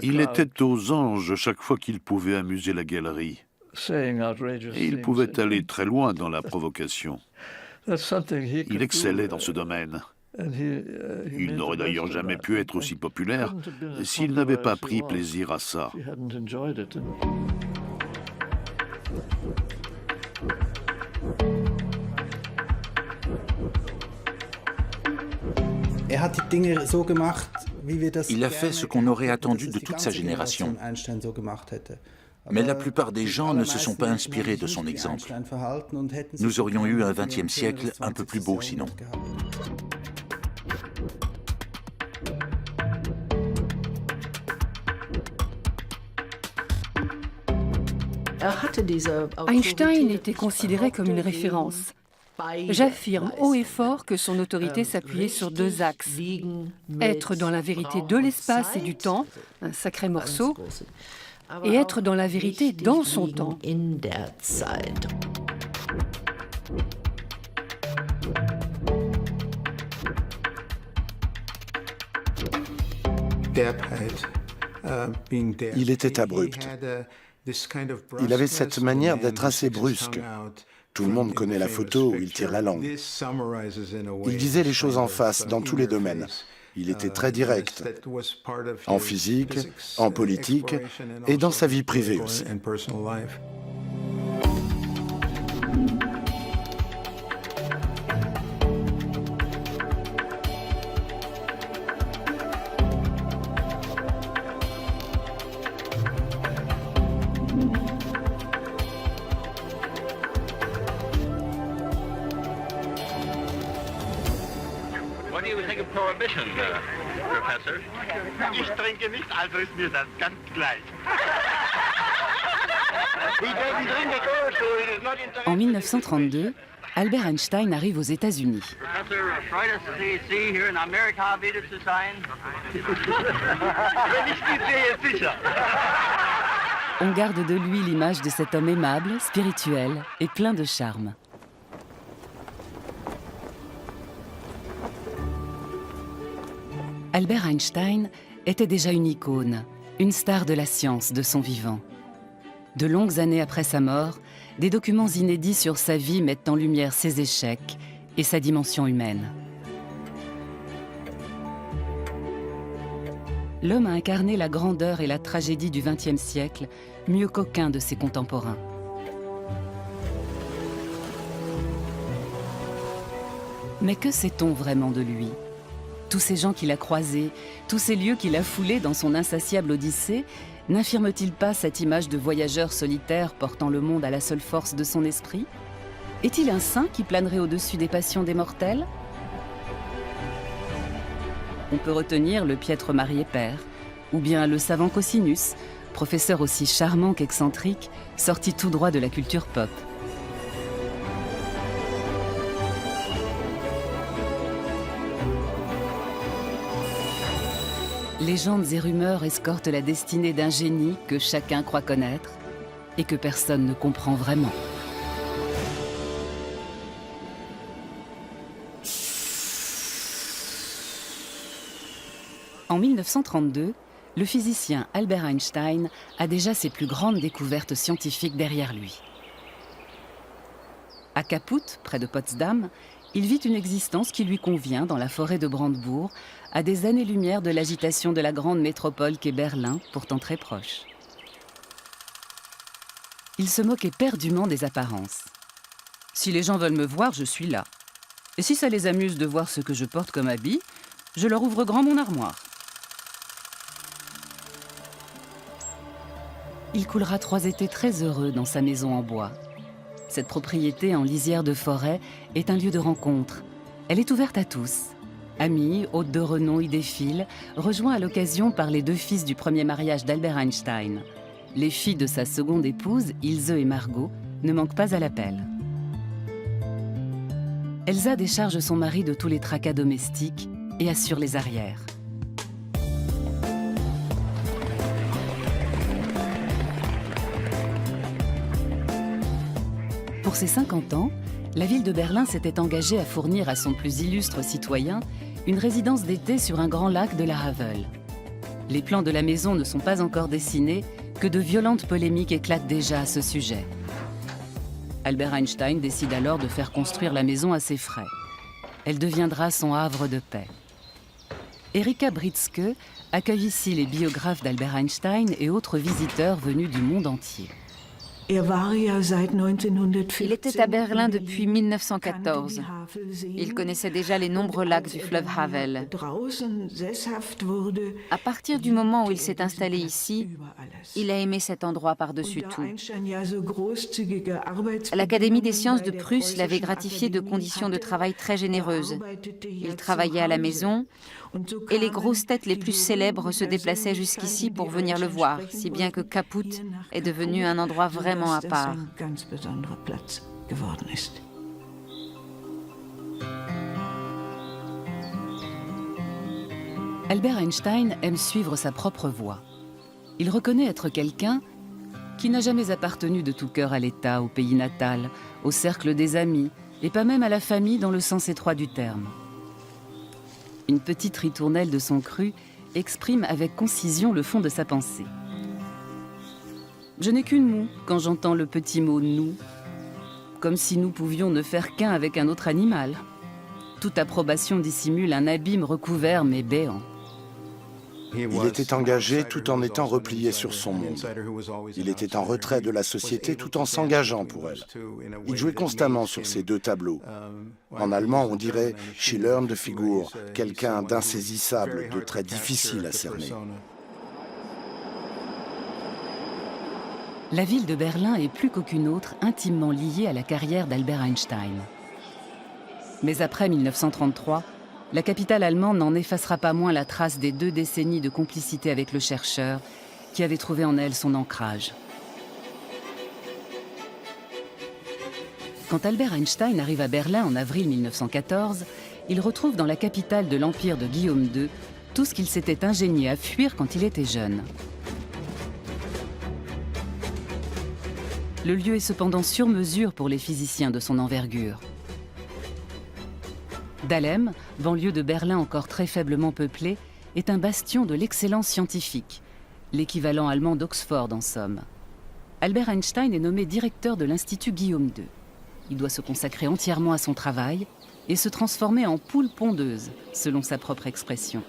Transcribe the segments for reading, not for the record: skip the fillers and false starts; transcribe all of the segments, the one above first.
Il était aux anges chaque fois qu'il pouvait amuser la galerie. Et il pouvait aller très loin dans la provocation. Il excellait dans ce domaine. Il n'aurait d'ailleurs jamais pu être aussi populaire s'il n'avait pas pris plaisir à ça. Il a fait ce qu'on aurait attendu de toute sa génération. Mais la plupart des gens ne se sont pas inspirés de son exemple. Nous aurions eu un XXe siècle un peu plus beau sinon. Einstein était considéré comme une référence. J'affirme haut et fort que son autorité s'appuyait sur deux axes. Être dans la vérité de l'espace et du temps, un sacré morceau, et être dans la vérité dans son temps. Il était abrupt. Il avait cette manière d'être assez brusque. Tout le monde connaît la photo où il tire la langue. Il disait les choses en face dans tous les domaines. Il était très direct, en physique, en politique et dans sa vie privée aussi. What do you think of prohibition, Professor? Ich trinke nicht, also ist mir das ganz gleich. En 1932, Albert Einstein arrive aux États-Unis. On garde de lui l'image de cet homme aimable, spirituel et plein de charme. Albert Einstein était déjà une icône, une star de la science de son vivant. De longues années après sa mort, des documents inédits sur sa vie mettent en lumière ses échecs et sa dimension humaine. L'homme a incarné la grandeur et la tragédie du XXe siècle mieux qu'aucun de ses contemporains. Mais que sait-on vraiment de lui ? Tous ces gens qu'il a croisés, tous ces lieux qu'il a foulés dans son insatiable odyssée, n'infirme-t-il pas cette image de voyageur solitaire portant le monde à la seule force de son esprit ? Est-il un saint qui planerait au-dessus des passions des mortels ? On peut retenir le piètre marié père, ou bien le savant Cosinus, professeur aussi charmant qu'excentrique, sorti tout droit de la culture pop. Légendes et rumeurs escortent la destinée d'un génie que chacun croit connaître et que personne ne comprend vraiment. En 1932, le physicien Albert Einstein a déjà ses plus grandes découvertes scientifiques derrière lui. À Kaput, près de Potsdam, il vit une existence qui lui convient dans la forêt de Brandebourg, à des années-lumière de l'agitation de la grande métropole qu'est Berlin, pourtant très proche. Il se moque éperdument des apparences. Si les gens veulent me voir, je suis là. Et si ça les amuse de voir ce que je porte comme habit, je leur ouvre grand mon armoire. Il coulera 3 étés très heureux dans sa maison en bois. Cette propriété en lisière de forêt est un lieu de rencontre. Elle est ouverte à tous. Amis, hôtes de renom y défilent, rejoints à l'occasion par les 2 fils du premier mariage d'Albert Einstein. Les filles de sa seconde épouse, Ilse et Margot, ne manquent pas à l'appel. Elsa décharge son mari de tous les tracas domestiques et assure les arrières. Pour ses 50 ans, la ville de Berlin s'était engagée à fournir à son plus illustre citoyen une résidence d'été sur un grand lac de la Havel. Les plans de la maison ne sont pas encore dessinés, que de violentes polémiques éclatent déjà à ce sujet. Albert Einstein décide alors de faire construire la maison à ses frais. Elle deviendra son havre de paix. Erika Britzke accueille ici les biographes d'Albert Einstein et autres visiteurs venus du monde entier. Il était à Berlin depuis 1914. Il connaissait déjà les nombreux lacs du fleuve Havel. À partir du moment où il s'est installé ici, il a aimé cet endroit par-dessus tout. L'Académie des sciences de Prusse l'avait gratifié de conditions de travail très généreuses. Il travaillait à la maison et les grosses têtes les plus célèbres se déplaçaient jusqu'ici pour venir le voir, si bien que Kaput est devenu un endroit vraiment à part. Albert Einstein aime suivre sa propre voie. Il reconnaît être quelqu'un qui n'a jamais appartenu de tout cœur à l'État, au pays natal, au cercle des amis, et pas même à la famille dans le sens étroit du terme. Une petite ritournelle de son cru exprime avec concision le fond de sa pensée. Je n'ai qu'une moue quand j'entends le petit mot « nous », comme si nous pouvions ne faire qu'un avec un autre animal. Toute approbation dissimule un abîme recouvert mais béant. Il était engagé tout en étant replié sur son monde. Il était en retrait de la société tout en s'engageant pour elle. Il jouait constamment sur ces deux tableaux. En allemand, on dirait « schillernde Figur », quelqu'un d'insaisissable, de très difficile à cerner. La ville de Berlin est plus qu'aucune autre intimement liée à la carrière d'Albert Einstein. Mais après 1933, la capitale allemande n'en effacera pas moins la trace des 2 décennies de complicité avec le chercheur qui avait trouvé en elle son ancrage. Quand Albert Einstein arrive à Berlin en avril 1914, il retrouve dans la capitale de l'empire de Guillaume II tout ce qu'il s'était ingénié à fuir quand il était jeune. Le lieu est cependant sur mesure pour les physiciens de son envergure. Dahlem, banlieue de Berlin encore très faiblement peuplée, est un bastion de l'excellence scientifique, l'équivalent allemand d'Oxford en somme. Albert Einstein est nommé directeur de l'Institut Guillaume II. Il doit se consacrer entièrement à son travail et se transformer en poule pondeuse, selon sa propre expression.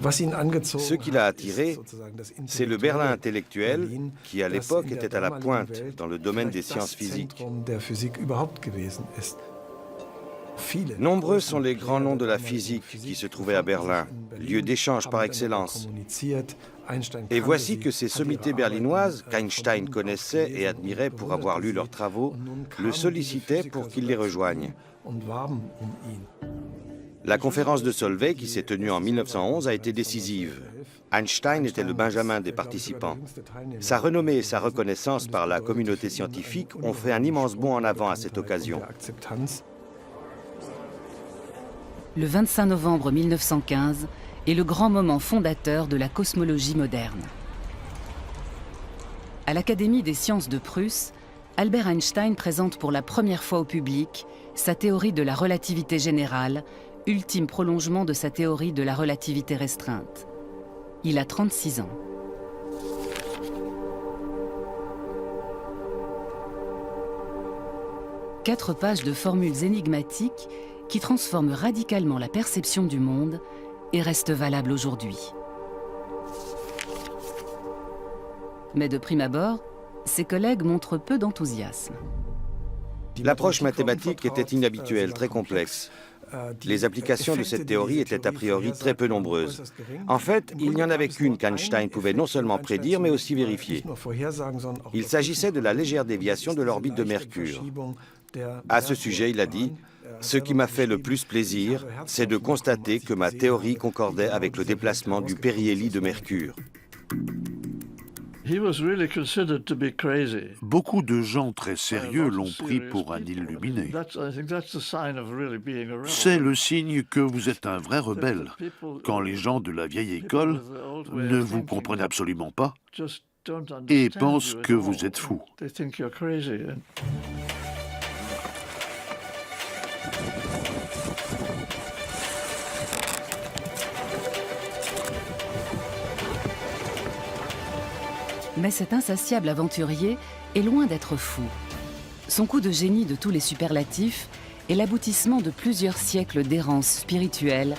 Ce qui l'a attiré, c'est le Berlin intellectuel qui, à l'époque, était à la pointe dans le domaine des sciences physiques. Nombreux sont les grands noms de la physique qui se trouvaient à Berlin, lieu d'échange par excellence. Et voici que ces sommités berlinoises, qu'Einstein connaissait et admirait pour avoir lu leurs travaux, le sollicitaient pour qu'il les rejoigne. La conférence de Solvay, qui s'est tenue en 1911, a été décisive. Einstein était le benjamin des participants. Sa renommée et sa reconnaissance par la communauté scientifique ont fait un immense bond en avant à cette occasion. Le 25 novembre 1915 est le grand moment fondateur de la cosmologie moderne. À l'Académie des sciences de Prusse, Albert Einstein présente pour la première fois au public sa théorie de la relativité générale, ultime prolongement de sa théorie de la relativité restreinte. Il a 36 ans. Quatre pages de formules énigmatiques qui transforment radicalement la perception du monde et restent valables aujourd'hui. Mais de prime abord, ses collègues montrent peu d'enthousiasme. L'approche mathématique était inhabituelle, très complexe. Les applications de cette théorie étaient a priori très peu nombreuses. En fait, il n'y en avait qu'une qu'Einstein pouvait non seulement prédire, mais aussi vérifier. Il s'agissait de la légère déviation de l'orbite de Mercure. À ce sujet, il a dit « Ce qui m'a fait le plus plaisir, c'est de constater que ma théorie concordait avec le déplacement du périhélie de Mercure. » Beaucoup de gens très sérieux l'ont pris pour un illuminé. C'est le signe que vous êtes un vrai rebelle, quand les gens de la vieille école ne vous comprennent absolument pas et pensent que vous êtes fou. Mais cet insatiable aventurier est loin d'être fou. Son coup de génie de tous les superlatifs est l'aboutissement de plusieurs siècles d'errance spirituelle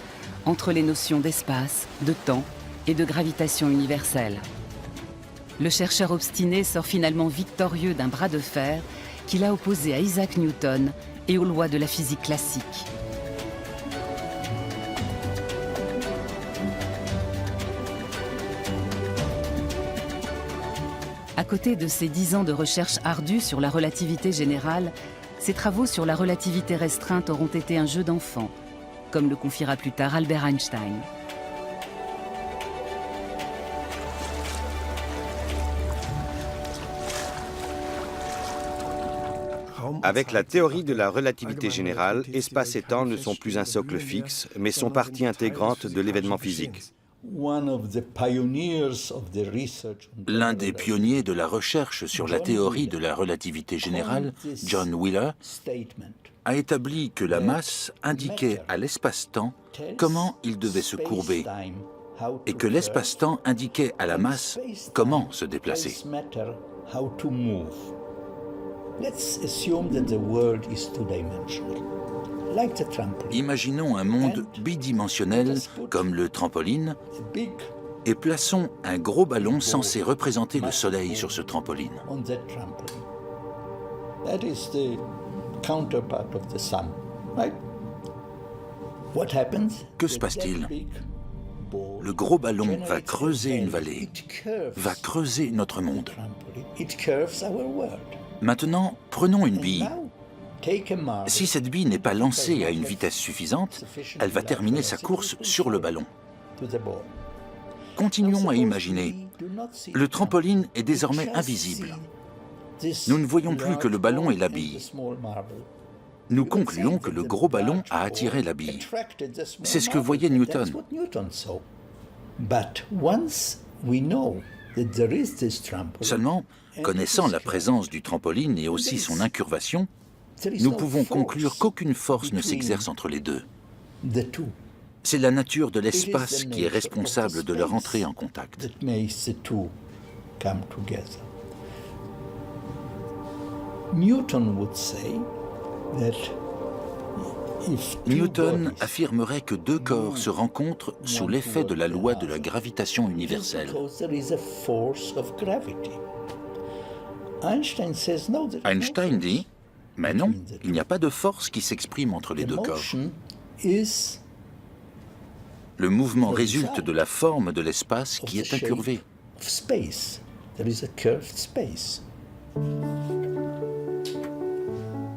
entre les notions d'espace, de temps et de gravitation universelle. Le chercheur obstiné sort finalement victorieux d'un bras de fer qu'il a opposé à Isaac Newton et aux lois de la physique classique. À côté de ses 10 ans de recherche ardue sur la relativité générale, ses travaux sur la relativité restreinte auront été un jeu d'enfant, comme le confiera plus tard Albert Einstein. Avec la théorie de la relativité générale, espace et temps ne sont plus un socle fixe, mais sont partie intégrante de l'événement physique. L'un des pionniers de la recherche sur la théorie de la relativité générale, John Wheeler, a établi que la masse indiquait à l'espace-temps comment il devait se courber et que l'espace-temps indiquait à la masse comment se déplacer. Imaginons un monde bidimensionnel comme le trampoline et plaçons un gros ballon censé représenter le Soleil sur ce trampoline. Que se passe-t-il? Le gros ballon va creuser une vallée, va creuser notre monde. Maintenant, prenons une bille. Si cette bille n'est pas lancée à une vitesse suffisante, elle va terminer sa course sur le ballon. Continuons à imaginer. Le trampoline est désormais invisible. Nous ne voyons plus que le ballon et la bille. Nous concluons que le gros ballon a attiré la bille. C'est ce que voyait Newton. Seulement, connaissant la présence du trampoline et aussi son incurvation, nous pouvons conclure qu'aucune force ne s'exerce entre les deux. C'est la nature de l'espace qui est responsable de leur entrée en contact. Newton affirmerait que deux corps se rencontrent sous l'effet de la loi de la gravitation universelle. Einstein dit, mais non, il n'y a pas de force qui s'exprime entre les deux corps. Le mouvement résulte de la forme de l'espace qui est incurvé.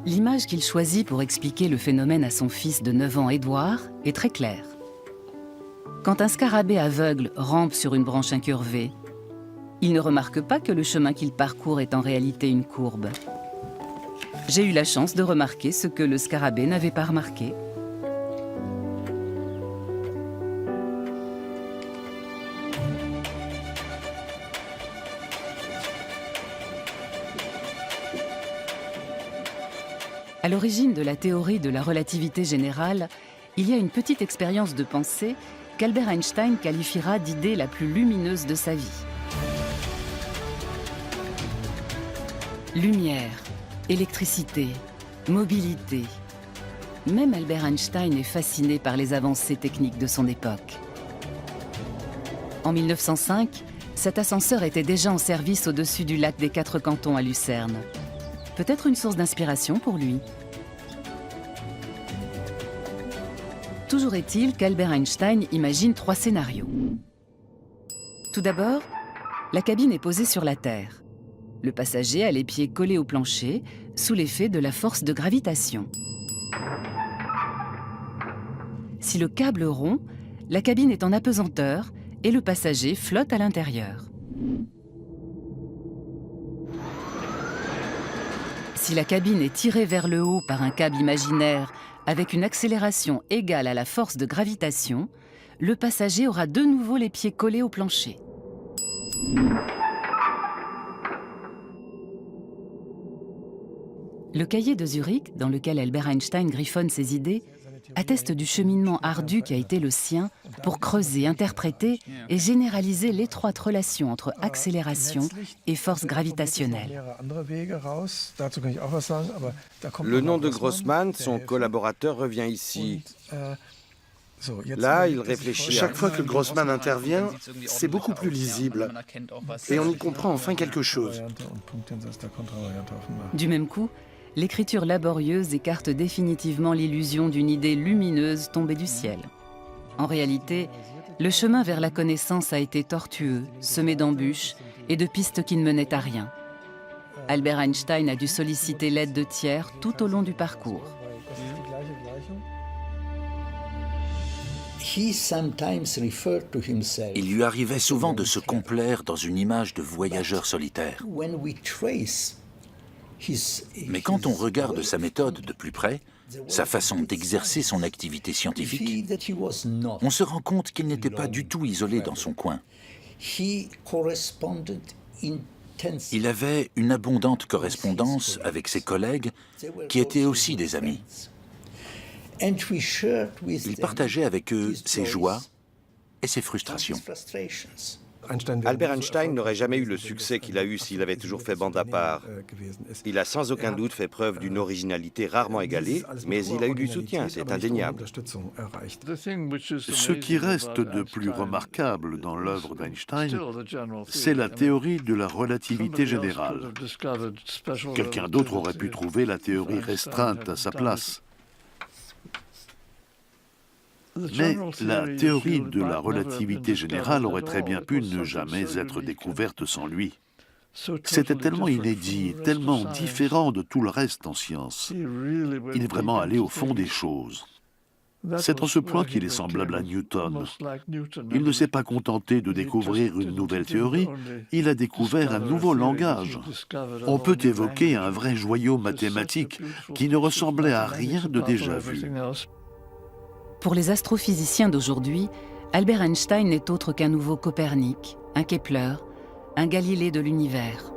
L'image qu'il choisit pour expliquer le phénomène à son fils de 9 ans, Édouard, est très claire. Quand un scarabée aveugle rampe sur une branche incurvée, il ne remarque pas que le chemin qu'il parcourt est en réalité une courbe. J'ai eu la chance de remarquer ce que le scarabée n'avait pas remarqué. À l'origine de la théorie de la relativité générale, il y a une petite expérience de pensée qu'Albert Einstein qualifiera d'idée la plus lumineuse de sa vie. Lumière, électricité, mobilité. Même Albert Einstein est fasciné par les avancées techniques de son époque. En 1905, cet ascenseur était déjà en service au-dessus du lac des Quatre Cantons à Lucerne. Peut-être une source d'inspiration pour lui. Toujours est-il qu'Albert Einstein imagine 3 scénarios. Tout d'abord, la cabine est posée sur la Terre. Le passager a les pieds collés au plancher, sous l'effet de la force de gravitation. Si le câble rompt, la cabine est en apesanteur et le passager flotte à l'intérieur. Si la cabine est tirée vers le haut par un câble imaginaire avec une accélération égale à la force de gravitation, le passager aura de nouveau les pieds collés au plancher. Le cahier de Zurich, dans lequel Albert Einstein griffonne ses idées, atteste du cheminement ardu qui a été le sien pour creuser, interpréter et généraliser l'étroite relation entre accélération et force gravitationnelle. Le nom de Grossman, son collaborateur, revient ici. Là, il réfléchit. Chaque fois que Grossman intervient, c'est beaucoup plus lisible. Et on y comprend enfin quelque chose. Du même coup, l'écriture laborieuse écarte définitivement l'illusion d'une idée lumineuse tombée du ciel. En réalité, le chemin vers la connaissance a été tortueux, semé d'embûches et de pistes qui ne menaient à rien. Albert Einstein a dû solliciter l'aide de tiers tout au long du parcours. Il lui arrivait souvent de se complaire dans une image de voyageur solitaire. Mais quand on regarde sa méthode de plus près, sa façon d'exercer son activité scientifique, on se rend compte qu'il n'était pas du tout isolé dans son coin. Il avait une abondante correspondance avec ses collègues qui étaient aussi des amis. Il partageait avec eux ses joies et ses frustrations. Albert Einstein n'aurait jamais eu le succès qu'il a eu s'il avait toujours fait bande à part. Il a sans aucun doute fait preuve d'une originalité rarement égalée, mais il a eu du soutien, c'est indéniable. Ce qui reste de plus remarquable dans l'œuvre d'Einstein, c'est la théorie de la relativité générale. Quelqu'un d'autre aurait pu trouver la théorie restreinte à sa place. Mais la théorie de la relativité générale aurait très bien pu ne jamais être découverte sans lui. C'était tellement inédit, tellement différent de tout le reste en science. Il est vraiment allé au fond des choses. C'est en ce point qu'il est semblable à Newton. Il ne s'est pas contenté de découvrir une nouvelle théorie, il a découvert un nouveau langage. On peut évoquer un vrai joyau mathématique qui ne ressemblait à rien de déjà vu. Pour les astrophysiciens d'aujourd'hui, Albert Einstein n'est autre qu'un nouveau Copernic, un Kepler, un Galilée de l'univers.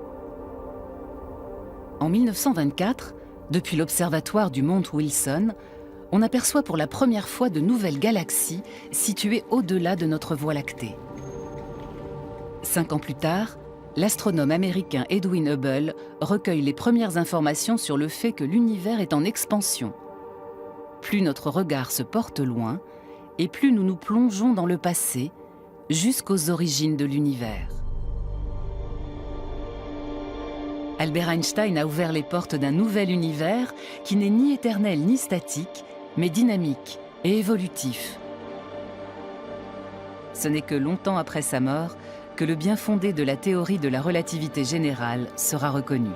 En 1924, depuis l'observatoire du Mont Wilson, on aperçoit pour la première fois de nouvelles galaxies situées au-delà de notre Voie lactée. 5 ans plus tard, l'astronome américain Edwin Hubble recueille les premières informations sur le fait que l'univers est en expansion. Plus notre regard se porte loin, et plus nous nous plongeons dans le passé, jusqu'aux origines de l'univers. Albert Einstein a ouvert les portes d'un nouvel univers qui n'est ni éternel ni statique, mais dynamique et évolutif. Ce n'est que longtemps après sa mort que le bien fondé de la théorie de la relativité générale sera reconnu.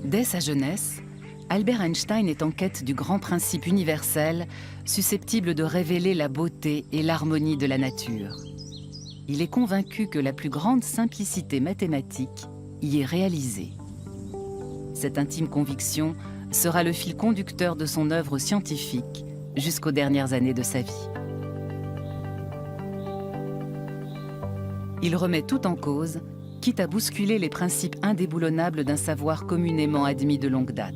Dès sa jeunesse, Albert Einstein est en quête du grand principe universel susceptible de révéler la beauté et l'harmonie de la nature. Il est convaincu que la plus grande simplicité mathématique y est réalisée. Cette intime conviction sera le fil conducteur de son œuvre scientifique jusqu'aux dernières années de sa vie. Il remet tout en cause, quitte à bousculer les principes indéboulonnables d'un savoir communément admis de longue date.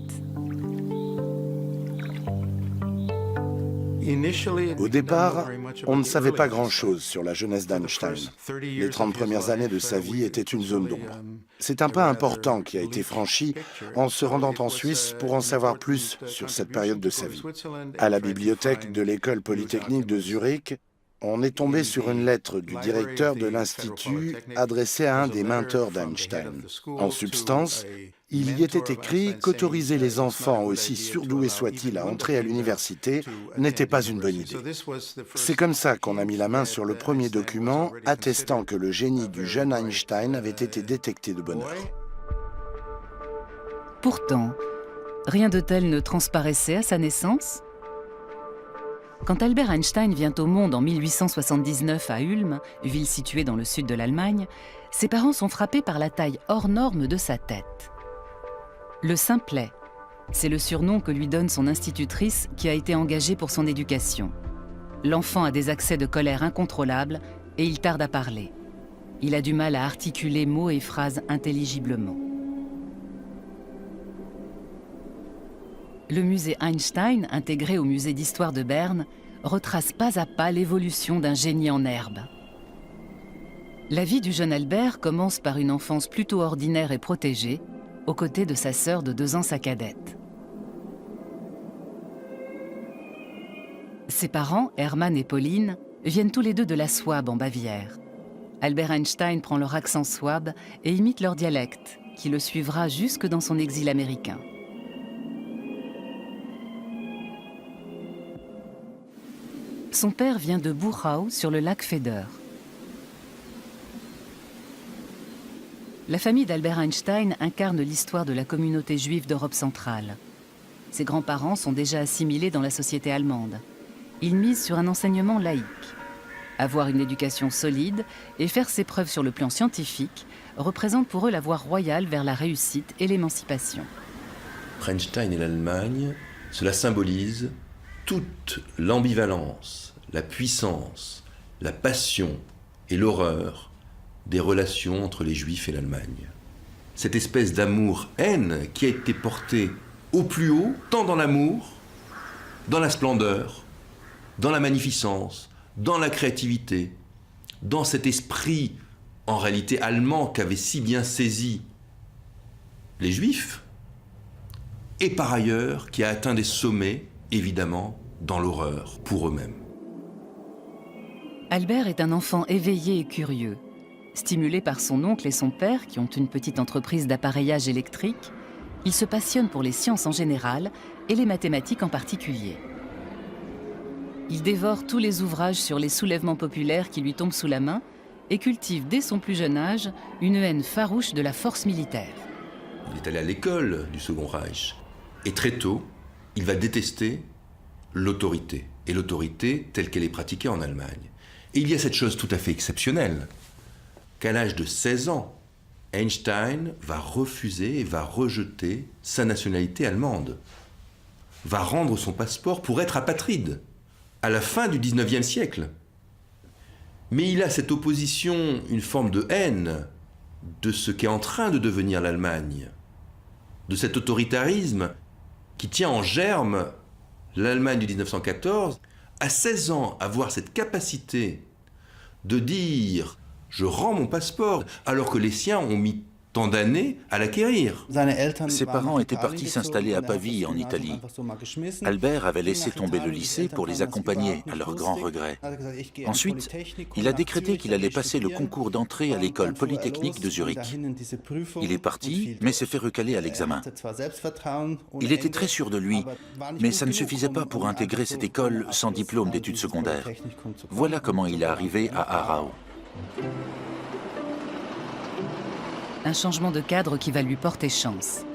Au départ, on ne savait pas grand-chose sur la jeunesse d'Einstein. Les 30 premières années de sa vie étaient une zone d'ombre. C'est un pas important qui a été franchi en se rendant en Suisse pour en savoir plus sur cette période de sa vie. À la bibliothèque de l'école polytechnique de Zurich, on est tombé sur une lettre du directeur de l'Institut adressée à un des mentors d'Einstein. En substance, il y était écrit qu'autoriser les enfants, aussi surdoués soient-ils, à entrer à l'université n'était pas une bonne idée. C'est comme ça qu'on a mis la main sur le premier document attestant que le génie du jeune Einstein avait été détecté de bonne heure. Pourtant, rien de tel ne transparaissait à sa naissance. Quand Albert Einstein vient au monde en 1879 à Ulm, ville située dans le sud de l'Allemagne, ses parents sont frappés par la taille hors norme de sa tête. Le simplet, c'est le surnom que lui donne son institutrice qui a été engagée pour son éducation. L'enfant a des accès de colère incontrôlables et il tarde à parler. Il a du mal à articuler mots et phrases intelligiblement. Le musée Einstein, intégré au musée d'histoire de Berne, retrace pas à pas l'évolution d'un génie en herbe. La vie du jeune Albert commence par une enfance plutôt ordinaire et protégée, aux côtés de sa sœur de 2 ans, sa cadette. Ses parents, Hermann et Pauline, viennent tous les deux de la Souabe en Bavière. Albert Einstein prend leur accent souabe et imite leur dialecte, qui le suivra jusque dans son exil américain. Son père vient de Buchau, sur le lac Feder. La famille d'Albert Einstein incarne l'histoire de la communauté juive d'Europe centrale. Ses grands-parents sont déjà assimilés dans la société allemande. Ils misent sur un enseignement laïque. Avoir une éducation solide et faire ses preuves sur le plan scientifique représente pour eux la voie royale vers la réussite et l'émancipation. Einstein et l'Allemagne, cela symbolise toute l'ambivalence, la puissance, la passion et l'horreur des relations entre les Juifs et l'Allemagne. Cette espèce d'amour-haine qui a été portée au plus haut, tant dans l'amour, dans la splendeur, dans la magnificence, dans la créativité, dans cet esprit en réalité allemand qu'avaient si bien saisi les Juifs, et par ailleurs qui a atteint des sommets, évidemment, dans l'horreur pour eux-mêmes. Albert est un enfant éveillé et curieux. Stimulé par son oncle et son père, qui ont une petite entreprise d'appareillage électrique, il se passionne pour les sciences en général et les mathématiques en particulier. Il dévore tous les ouvrages sur les soulèvements populaires qui lui tombent sous la main et cultive dès son plus jeune âge une haine farouche de la force militaire. Il est allé à l'école du Second Reich et très tôt, il va détester l'autorité, et l'autorité telle qu'elle est pratiquée en Allemagne. Et il y a cette chose tout à fait exceptionnelle, qu'à l'âge de 16 ans, Einstein va refuser et va rejeter sa nationalité allemande, va rendre son passeport pour être apatride à la fin du 19e siècle. Mais il a cette opposition, une forme de haine de ce qu'est en train de devenir l'Allemagne, de cet autoritarisme qui tient en germe l'Allemagne du 1914. À 16 ans, avoir cette capacité de dire « je rends mon passeport », alors que les siens ont mis tant d'années à l'acquérir. Ses parents étaient partis s'installer à Pavie, en Italie. Albert avait laissé tomber le lycée pour les accompagner, à leur grand regret. Ensuite, il a décrété qu'il allait passer le concours d'entrée à l'école polytechnique de Zurich. Il est parti, mais s'est fait recaler à l'examen. Il était très sûr de lui, mais ça ne suffisait pas pour intégrer cette école sans diplôme d'études secondaires. Voilà comment il est arrivé à Aarau. Un changement de cadre qui va lui porter chance.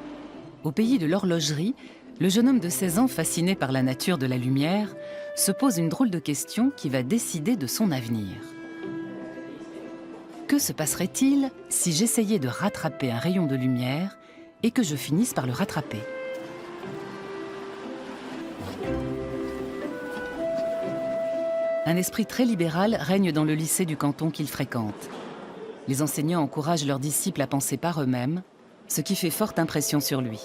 Au pays de l'horlogerie, le jeune homme de 16 ans, fasciné par la nature de la lumière, se pose une drôle de question qui va décider de son avenir. Que se passerait-il si j'essayais de rattraper un rayon de lumière et que je finisse par le rattraper ? Un esprit très libéral règne dans le lycée du canton qu'il fréquente. Les enseignants encouragent leurs disciples à penser par eux-mêmes, ce qui fait forte impression sur lui.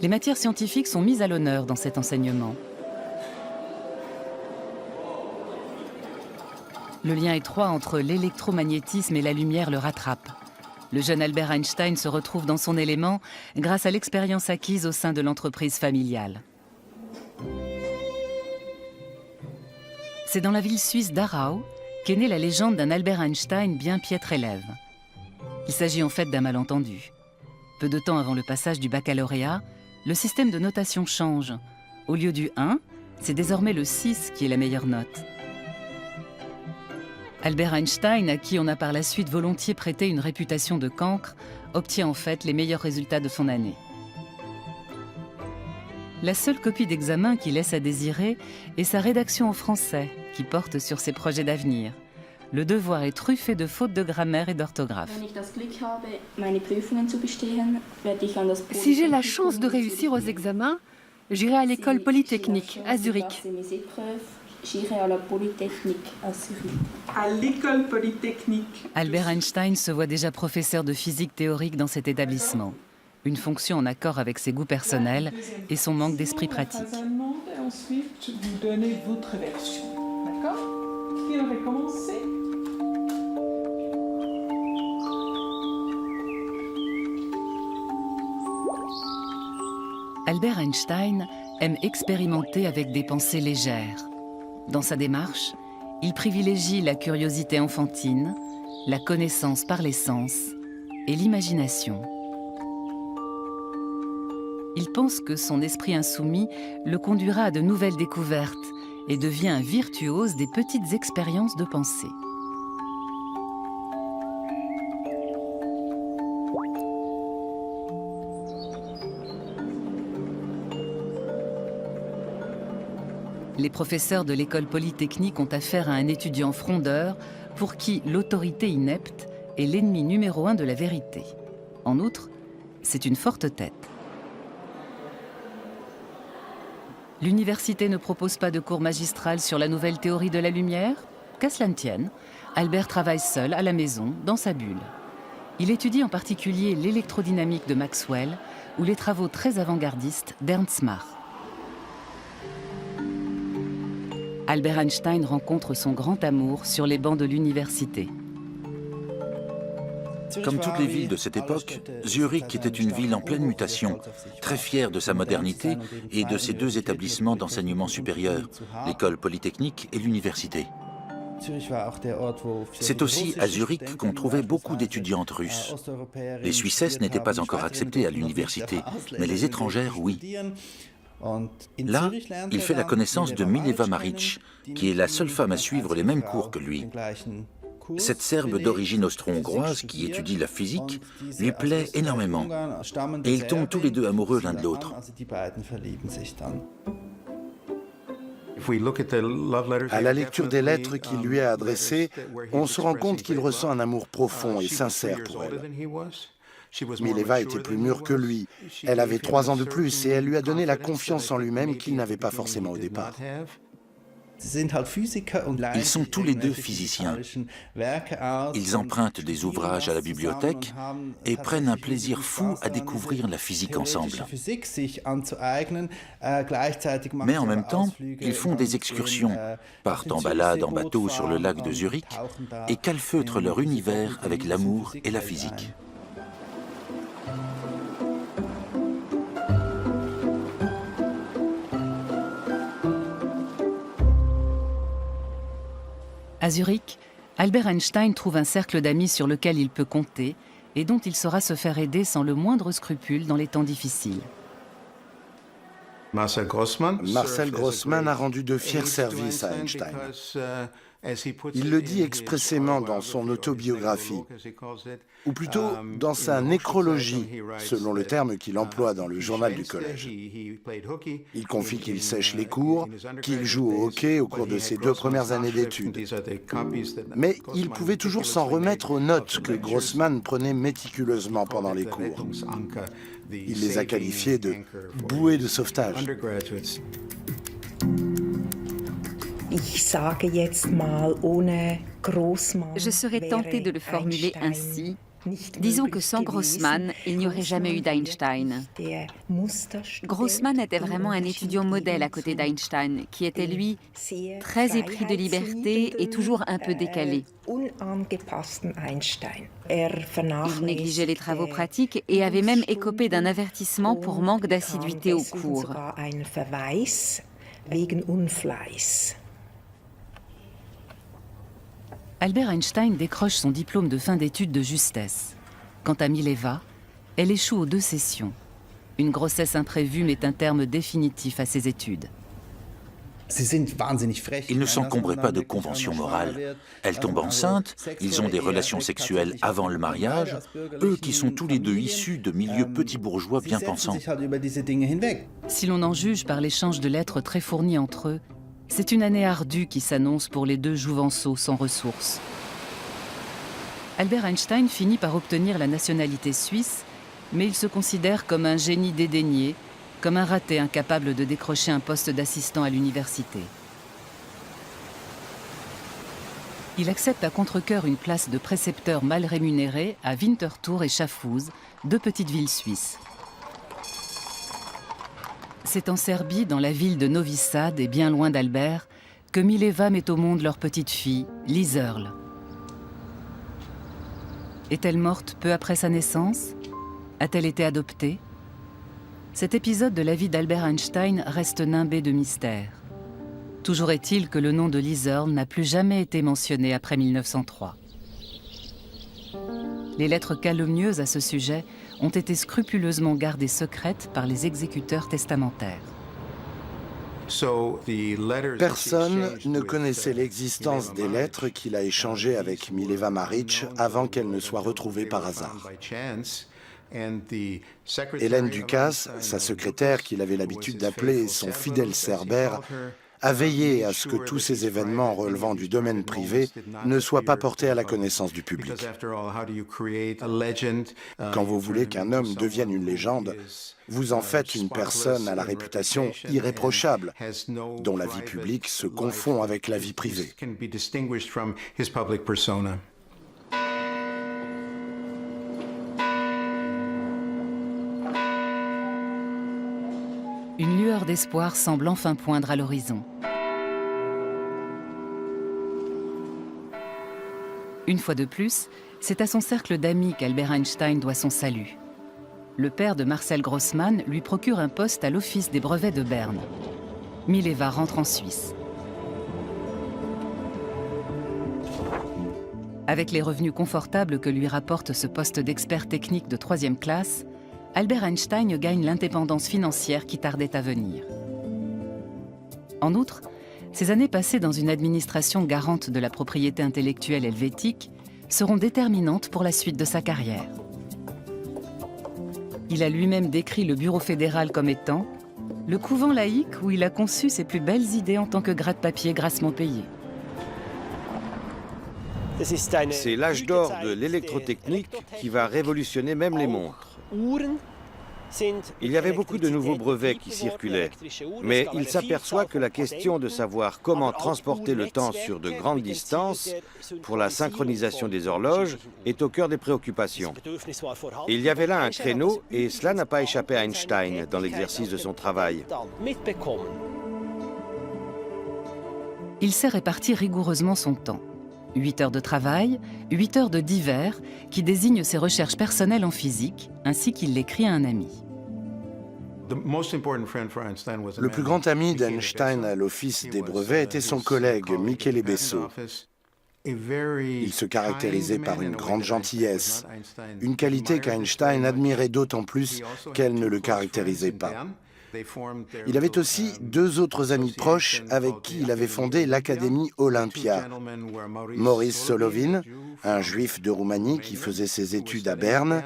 Les matières scientifiques sont mises à l'honneur dans cet enseignement. Le lien étroit entre l'électromagnétisme et la lumière le rattrape. Le jeune Albert Einstein se retrouve dans son élément grâce à l'expérience acquise au sein de l'entreprise familiale. C'est dans la ville suisse d'Aarau qu'est née la légende d'un Albert Einstein bien piètre élève. Il s'agit en fait d'un malentendu. Peu de temps avant le passage du baccalauréat, le système de notation change. Au lieu du 1, c'est désormais le 6 qui est la meilleure note. Albert Einstein, à qui on a par la suite volontiers prêté une réputation de cancre, obtient en fait les meilleurs résultats de son année. La seule copie d'examen qui laisse à désirer est sa rédaction en français, qui porte sur ses projets d'avenir. Le devoir est truffé de fautes de grammaire et d'orthographe. Si j'ai la chance de réussir aux examens, j'irai à l'école polytechnique à Zurich. J'irai à la Polytechnique à Zurich. À l'école polytechnique. Albert Einstein se voit déjà professeur de physique théorique dans cet établissement. Une fonction en accord avec ses goûts personnels et son manque d'esprit pratique. Et ensuite, vous donnez votre version. D'accord? Qui aurait commencé? Albert Einstein aime expérimenter avec des pensées légères. Dans sa démarche, il privilégie la curiosité enfantine, la connaissance par les sens et l'imagination. Il pense que son esprit insoumis le conduira à de nouvelles découvertes et devient un virtuose des petites expériences de pensée. Les professeurs de l'école polytechnique ont affaire à un étudiant frondeur pour qui l'autorité inepte est l'ennemi numéro 1 de la vérité. En outre, c'est une forte tête. L'université ne propose pas de cours magistral sur la nouvelle théorie de la lumière. Qu'à cela ne tienne, Albert travaille seul à la maison, dans sa bulle. Il étudie en particulier l'électrodynamique de Maxwell ou les travaux très avant-gardistes d'Ernst Mach. Albert Einstein rencontre son grand amour sur les bancs de l'université. Comme toutes les villes de cette époque, Zurich était une ville en pleine mutation, très fière de sa modernité et de ses deux établissements d'enseignement supérieur, l'école polytechnique et l'université. C'est aussi à Zurich qu'on trouvait beaucoup d'étudiantes russes. Les Suissesses n'étaient pas encore acceptées à l'université, mais les étrangères, oui. Là, il fait la connaissance de Mileva Maric, qui est la seule femme à suivre les mêmes cours que lui. Cette Serbe d'origine austro-hongroise qui étudie la physique lui plaît énormément. Et ils tombent tous les deux amoureux l'un de l'autre. À la lecture des lettres qu'il lui a adressées, on se rend compte qu'il ressent un amour profond et sincère pour elle. Mileva était plus mûre que lui. Elle avait 3 ans de plus et elle lui a donné la confiance en lui-même qu'il n'avait pas forcément au départ. Ils sont tous les deux physiciens. Ils empruntent des ouvrages à la bibliothèque et prennent un plaisir fou à découvrir la physique ensemble. Mais en même temps, ils font des excursions, partent en balade en bateau sur le lac de Zurich et calfeutrent leur univers avec l'amour et la physique. À Zurich, Albert Einstein trouve un cercle d'amis sur lequel il peut compter et dont il saura se faire aider sans le moindre scrupule dans les temps difficiles. Marcel Grossman a rendu de fiers services à Einstein. Il le dit expressément dans son autobiographie, ou plutôt dans sa nécrologie, selon le terme qu'il emploie dans le journal du collège. Il confie qu'il sèche les cours, qu'il joue au hockey au cours de ses 2 premières années d'études. Mais il pouvait toujours s'en remettre aux notes que Grossman prenait méticuleusement pendant les cours. Il les a qualifiées de « bouées de sauvetage ». Je serais tentée de le formuler ainsi. Disons que sans Grossman, il n'y aurait jamais eu d'Einstein. Grossman était vraiment un étudiant modèle à côté d'Einstein, qui était, lui, très épris de liberté et toujours un peu décalé. Il négligeait les travaux pratiques et avait même écopé d'un avertissement pour manque d'assiduité aux cours. Albert Einstein décroche son diplôme de fin d'études de justesse. Quant à Mileva, elle échoue aux 2 sessions. Une grossesse imprévue met un terme définitif à ses études. Ils ne s'encombrent pas de conventions morales. Elle tombe enceinte, ils ont des relations sexuelles avant le mariage, eux qui sont tous les deux issus de milieux petits bourgeois bien pensants. Si l'on en juge par l'échange de lettres très fournis entre eux, c'est une année ardue qui s'annonce pour les 2 jouvenceaux sans ressources. Albert Einstein finit par obtenir la nationalité suisse, mais il se considère comme un génie dédaigné, comme un raté incapable de décrocher un poste d'assistant à l'université. Il accepte à contre-cœur une place de précepteur mal rémunéré à Winterthur et Schaffhouse, 2 petites villes suisses. C'est en Serbie, dans la ville de Novi Sad et bien loin d'Albert, que Mileva met au monde leur petite fille, Liserl. Est-elle morte peu après sa naissance? A-t-elle été adoptée? Cet épisode de la vie d'Albert Einstein reste nimbé de mystère. Toujours est-il que le nom de Liserl n'a plus jamais été mentionné après 1903. Les lettres calomnieuses à ce sujet ont été scrupuleusement gardées secrètes par les exécuteurs testamentaires. Personne ne connaissait l'existence des lettres qu'il a échangées avec Mileva Maric avant qu'elles ne soient retrouvées par hasard. Hélène Ducasse, sa secrétaire qu'il avait l'habitude d'appeler son fidèle cerbère, a veillé à ce que tous ces événements relevant du domaine privé ne soient pas portés à la connaissance du public. Quand vous voulez qu'un homme devienne une légende, vous en faites une personne à la réputation irréprochable, dont la vie publique se confond avec la vie privée. Une lueur d'espoir semble enfin poindre à l'horizon. Une fois de plus, c'est à son cercle d'amis qu'Albert Einstein doit son salut. Le père de Marcel Grossmann lui procure un poste à l'Office des brevets de Berne. Mileva rentre en Suisse. Avec les revenus confortables que lui rapporte ce poste d'expert technique de 3e classe, Albert Einstein gagne l'indépendance financière qui tardait à venir. En outre, ces années passées dans une administration garante de la propriété intellectuelle helvétique seront déterminantes pour la suite de sa carrière. Il a lui-même décrit le bureau fédéral comme étant « le couvent laïque où il a conçu ses plus belles idées en tant que gratte-papier grassement payé ». C'est l'âge d'or de l'électrotechnique qui va révolutionner même les montres. Il y avait beaucoup de nouveaux brevets qui circulaient, mais il s'aperçoit que la question de savoir comment transporter le temps sur de grandes distances pour la synchronisation des horloges est au cœur des préoccupations. Il y avait là un créneau et cela n'a pas échappé à Einstein dans l'exercice de son travail. Il sait répartir rigoureusement son temps. 8 heures de travail, 8 heures de divers, qui désignent ses recherches personnelles en physique, ainsi qu'il l'écrit à un ami. Le plus grand ami d'Einstein à l'Office des brevets était son collègue, Michele Besso. Il se caractérisait par une grande gentillesse, une qualité qu'Einstein admirait d'autant plus qu'elle ne le caractérisait pas. Il avait aussi 2 autres amis proches avec qui il avait fondé l'Académie Olympia. Maurice Solovin, un juif de Roumanie qui faisait ses études à Berne,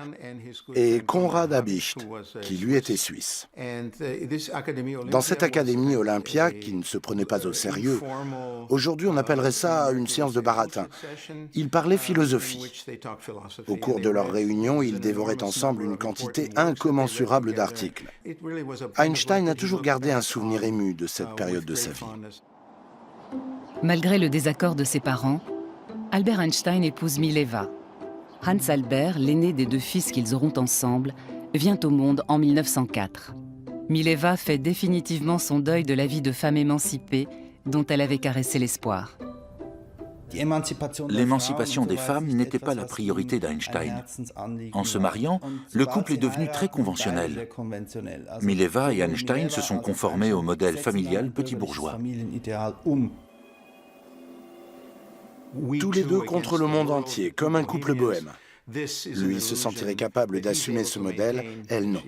et Konrad Habicht, qui lui était suisse. Dans cette Académie Olympia, qui ne se prenait pas au sérieux, aujourd'hui on appellerait ça une séance de baratin, ils parlaient philosophie. Au cours de leurs réunions, ils dévoraient ensemble une quantité incommensurable d'articles. Einstein a toujours gardé un souvenir ému de cette période de sa vie. Malgré le désaccord de ses parents, Albert Einstein épouse Mileva. Hans Albert, l'aîné des 2 fils qu'ils auront ensemble, vient au monde en 1904. Mileva fait définitivement son deuil de la vie de femme émancipée dont elle avait caressé l'espoir. L'émancipation des femmes n'était pas la priorité d'Einstein. En se mariant, le couple est devenu très conventionnel. Mileva et Einstein se sont conformés au modèle familial petit bourgeois. Tous les 2 contre le monde entier, comme un couple bohème. Lui se sentirait capable d'assumer ce modèle, elle non.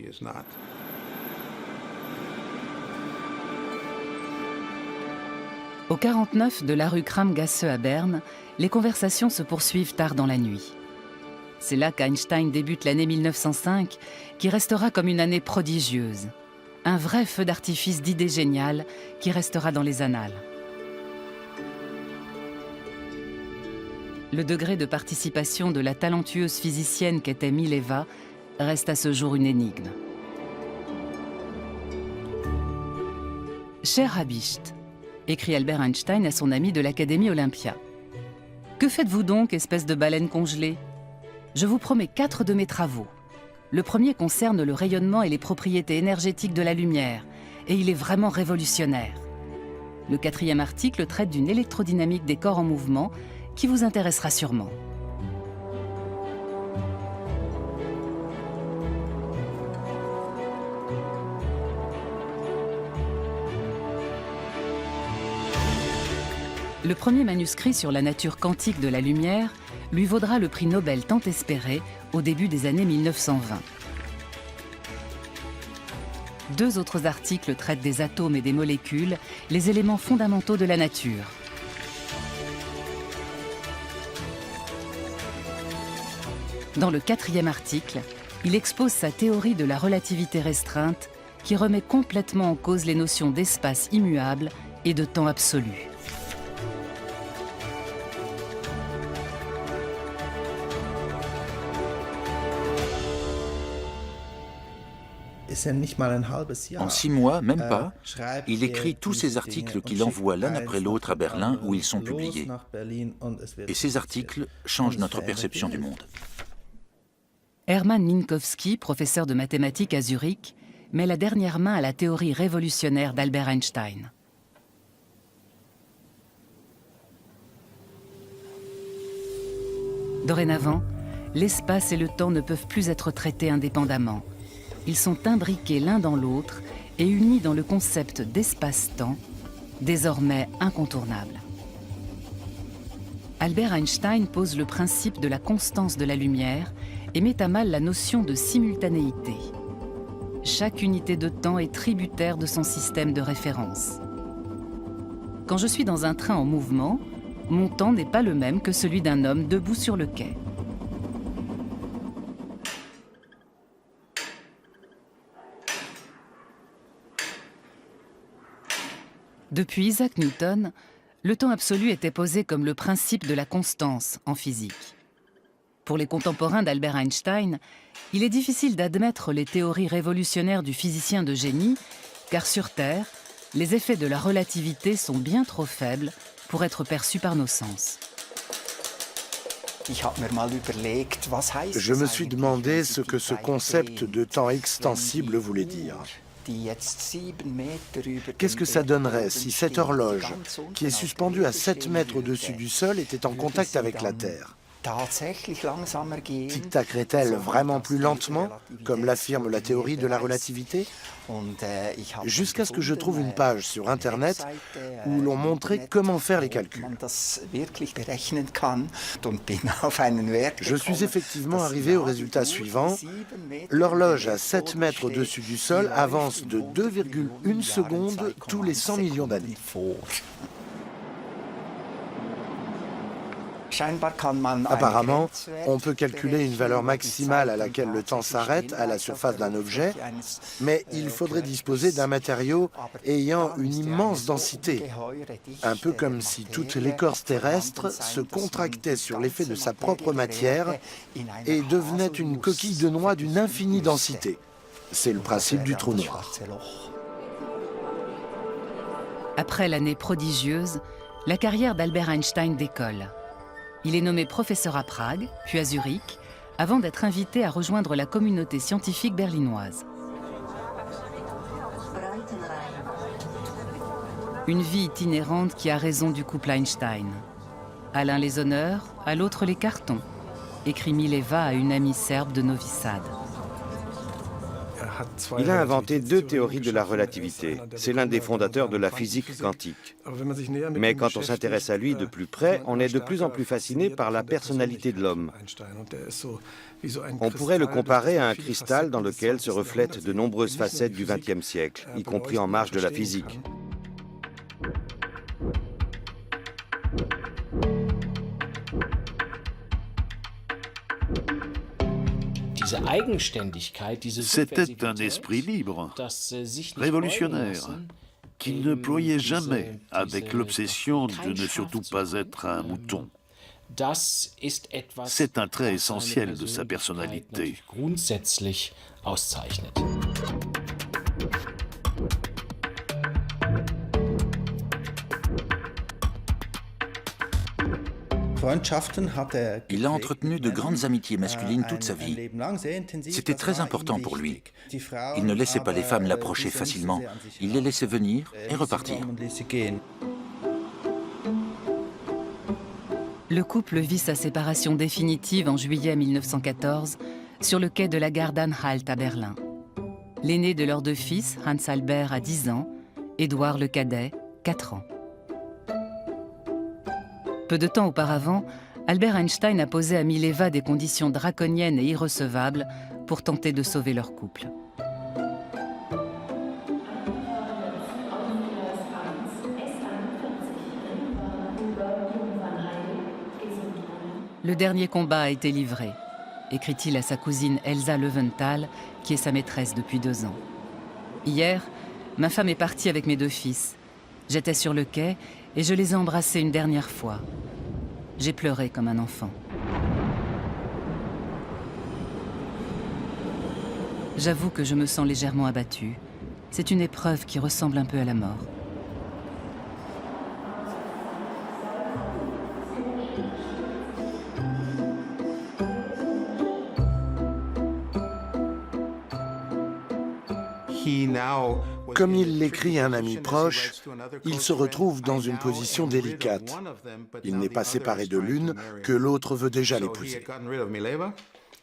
Au 49 de la rue Kramgasse à Berne, les conversations se poursuivent tard dans la nuit. C'est là qu'Einstein débute l'année 1905, qui restera comme une année prodigieuse. Un vrai feu d'artifice d'idées géniales qui restera dans les annales. Le degré de participation de la talentueuse physicienne qu'était Mileva reste à ce jour une énigme. Cher Habicht, écrit Albert Einstein à son ami de l'Académie Olympia. Que faites-vous donc, espèce de baleine congelée? Je vous promets 4 de mes travaux. Le premier concerne le rayonnement et les propriétés énergétiques de la lumière, et il est vraiment révolutionnaire. Le 4e article traite d'une électrodynamique des corps en mouvement qui vous intéressera sûrement. Le premier manuscrit sur la nature quantique de la lumière lui vaudra le prix Nobel tant espéré au début des années 1920. 2 autres articles traitent des atomes et des molécules, les éléments fondamentaux de la nature. Dans le 4e article, il expose sa théorie de la relativité restreinte qui remet complètement en cause les notions d'espace immuable et de temps absolu. En 6 mois, même pas, il écrit tous ces articles qu'il envoie l'un après l'autre à Berlin où ils sont publiés. Et ces articles changent notre perception du monde. Hermann Minkowski, professeur de mathématiques à Zurich, met la dernière main à la théorie révolutionnaire d'Albert Einstein. Dorénavant, l'espace et le temps ne peuvent plus être traités indépendamment. Ils sont imbriqués l'un dans l'autre et unis dans le concept d'espace-temps, désormais incontournable. Albert Einstein pose le principe de la constance de la lumière et met à mal la notion de simultanéité. Chaque unité de temps est tributaire de son système de référence. Quand je suis dans un train en mouvement, mon temps n'est pas le même que celui d'un homme debout sur le quai. Depuis Isaac Newton, le temps absolu était posé comme le principe de la constance en physique. Pour les contemporains d'Albert Einstein, il est difficile d'admettre les théories révolutionnaires du physicien de génie, car sur Terre, les effets de la relativité sont bien trop faibles pour être perçus par nos sens. Je me suis demandé ce que ce concept de temps extensible voulait dire. Qu'est-ce que ça donnerait si cette horloge, qui est suspendue à 7 mètres au-dessus du sol, était en contact avec la Terre? Tic-tacerait-elle vraiment plus lentement, comme l'affirme la théorie de la relativité? Jusqu'à ce que je trouve une page sur Internet où l'on montrait comment faire les calculs. Je suis effectivement arrivé au résultat suivant. L'horloge à 7 mètres au-dessus du sol avance de 2,1 secondes tous les 100 millions d'années. Apparemment, on peut calculer une valeur maximale à laquelle le temps s'arrête à la surface d'un objet, mais il faudrait disposer d'un matériau ayant une immense densité, un peu comme si toute l'écorce terrestre se contractait sur l'effet de sa propre matière et devenait une coquille de noix d'une infinie densité. C'est le principe du trou noir. Après l'année prodigieuse, la carrière d'Albert Einstein décolle. Il est nommé professeur à Prague, puis à Zurich, avant d'être invité à rejoindre la communauté scientifique berlinoise. Une vie itinérante qui a raison du couple Einstein. À l'un les honneurs, à l'autre les cartons, écrit Mileva à une amie serbe de Novi Sad. Il a inventé 2 théories de la relativité. C'est l'un des fondateurs de la physique quantique. Mais quand on s'intéresse à lui de plus près, on est de plus en plus fasciné par la personnalité de l'homme. On pourrait le comparer à un cristal dans lequel se reflètent de nombreuses facettes du XXe siècle, y compris en marge de la physique. C'était un esprit libre, révolutionnaire, qui ne ployait jamais avec l'obsession de ne surtout pas être un mouton. C'est un trait essentiel de sa personnalité. Il a entretenu de grandes amitiés masculines toute sa vie. C'était très important pour lui. Il ne laissait pas les femmes l'approcher facilement. Il les laissait venir et repartir. Le couple vit sa séparation définitive en juillet 1914 sur le quai de la gare d'Anhalt à Berlin. L'aîné de leurs deux fils, Hans Albert, a 10 ans, Édouard le cadet, 4 ans. Peu de temps auparavant, Albert Einstein a posé à Mileva des conditions draconiennes et irrecevables pour tenter de sauver leur couple. Le dernier combat a été livré, écrit-il à sa cousine Elsa Löwenthal, qui est sa maîtresse depuis 2 ans. Hier, ma femme est partie avec mes 2 fils. J'étais sur le quai et je les ai embrassés une dernière fois. J'ai pleuré comme un enfant. J'avoue que je me sens légèrement abattue. C'est une épreuve qui ressemble un peu à la mort. Comme il l'écrit à un ami proche, il se retrouve dans une position délicate. Il n'est pas séparé de l'une que l'autre veut déjà l'épouser.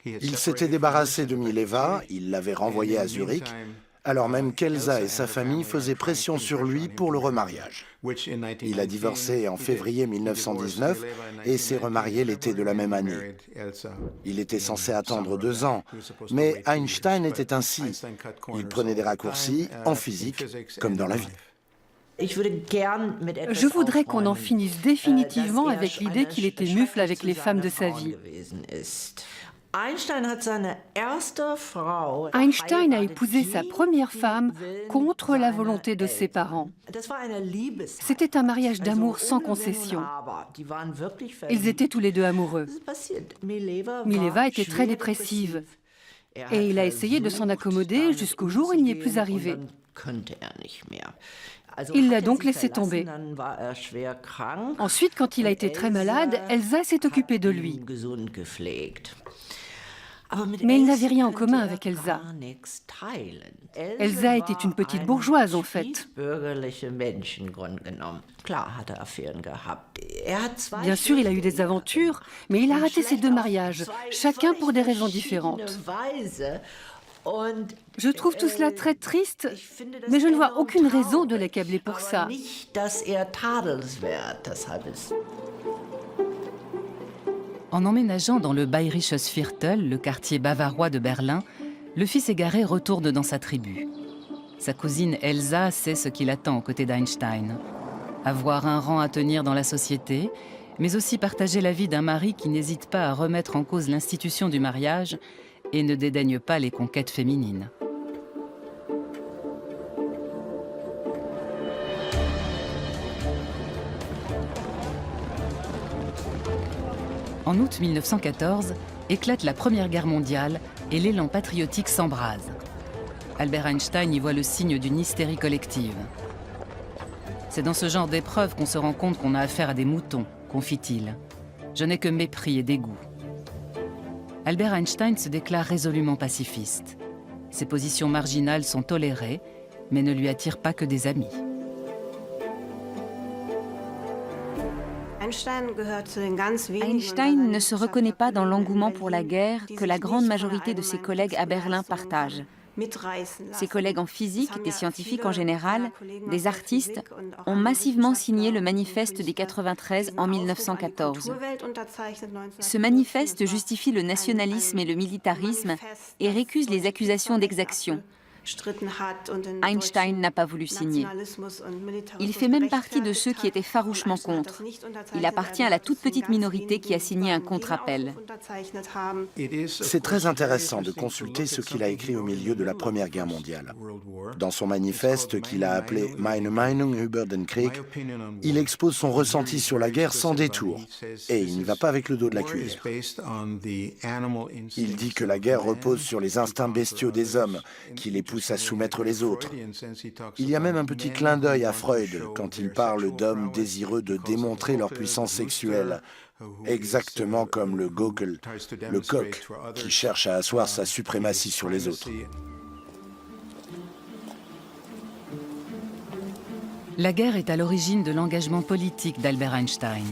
Il s'était débarrassé de Mileva, il l'avait renvoyée à Zurich, alors même qu'Elsa et sa famille faisaient pression sur lui pour le remariage. Il a divorcé en février 1919 et s'est remarié l'été de la même année. Il était censé attendre 2 ans, mais Einstein était ainsi. Il prenait des raccourcis en physique comme dans la vie. Je voudrais qu'on en finisse définitivement avec l'idée qu'il était mufle avec les femmes de sa vie. Einstein a épousé sa première femme contre la volonté de ses parents. C'était un mariage d'amour sans concession. Ils étaient tous les deux amoureux. Mileva était très dépressive et il a essayé de s'en accommoder jusqu'au jour où il n'y est plus arrivé. Il l'a donc laissé tomber. Ensuite, quand il a été très malade, Elsa s'est occupée de lui. Mais il n'avait rien en commun avec Elsa. Elsa était une petite bourgeoise, en fait. Bien sûr, il a eu des aventures, mais il a raté ses 2 mariages, chacun pour des raisons différentes. Je trouve tout cela très triste, mais je ne vois aucune raison de l'accabler pour ça. En emménageant dans le Bayerisches Viertel, le quartier bavarois de Berlin, le fils égaré retourne dans sa tribu. Sa cousine Elsa sait ce qui l'attend aux côtés d'Einstein. Avoir un rang à tenir dans la société, mais aussi partager la vie d'un mari qui n'hésite pas à remettre en cause l'institution du mariage et ne dédaigne pas les conquêtes féminines. En août 1914, éclate la Première Guerre mondiale et l'élan patriotique s'embrase. Albert Einstein y voit le signe d'une hystérie collective. C'est dans ce genre d'épreuve qu'on se rend compte qu'on a affaire à des moutons, confie-t-il. Je n'ai que mépris et dégoût. Albert Einstein se déclare résolument pacifiste. Ses positions marginales sont tolérées, mais ne lui attirent pas que des amis. Einstein ne se reconnaît pas dans l'engouement pour la guerre que la grande majorité de ses collègues à Berlin partagent. Ses collègues en physique, des scientifiques en général, des artistes, ont massivement signé le manifeste des 93 en 1914. Ce manifeste justifie le nationalisme et le militarisme et récuse les accusations d'exaction. Einstein n'a pas voulu signer. Il fait même partie de ceux qui étaient farouchement contre. Il appartient à la toute petite minorité qui a signé un contre-appel. C'est très intéressant de consulter ce qu'il a écrit au milieu de la Première Guerre mondiale. Dans son manifeste qu'il a appelé Meine Meinung über den Krieg, il expose son ressenti sur la guerre sans détour, et il n'y va pas avec le dos de la cuillère. Il dit que la guerre repose sur les instincts bestiaux des hommes, qui les poussent à soumettre les autres. Il y a même un petit clin d'œil à Freud quand il parle d'hommes désireux de démontrer leur puissance sexuelle, exactement comme le Gaukel, le coq, qui cherche à asseoir sa suprématie sur les autres. La guerre est à l'origine de l'engagement politique d'Albert Einstein.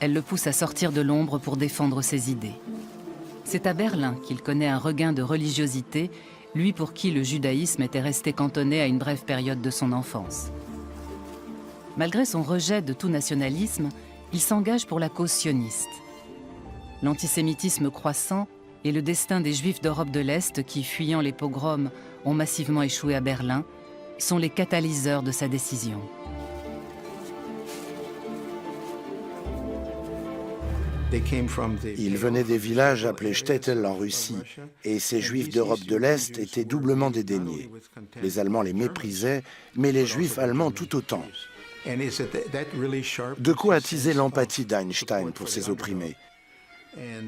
Elle le pousse à sortir de l'ombre pour défendre ses idées. C'est à Berlin qu'il connaît un regain de religiosité, lui pour qui le judaïsme était resté cantonné à une brève période de son enfance. Malgré son rejet de tout nationalisme, il s'engage pour la cause sioniste. L'antisémitisme croissant et le destin des Juifs d'Europe de l'Est qui, fuyant les pogroms, ont massivement échoué à Berlin, sont les catalyseurs de sa décision. Ils venaient des villages appelés shtetl en Russie, et ces Juifs d'Europe de l'Est étaient doublement dédaignés. Les Allemands les méprisaient, mais les Juifs allemands tout autant. De quoi attiser l'empathie d'Einstein pour ces opprimés.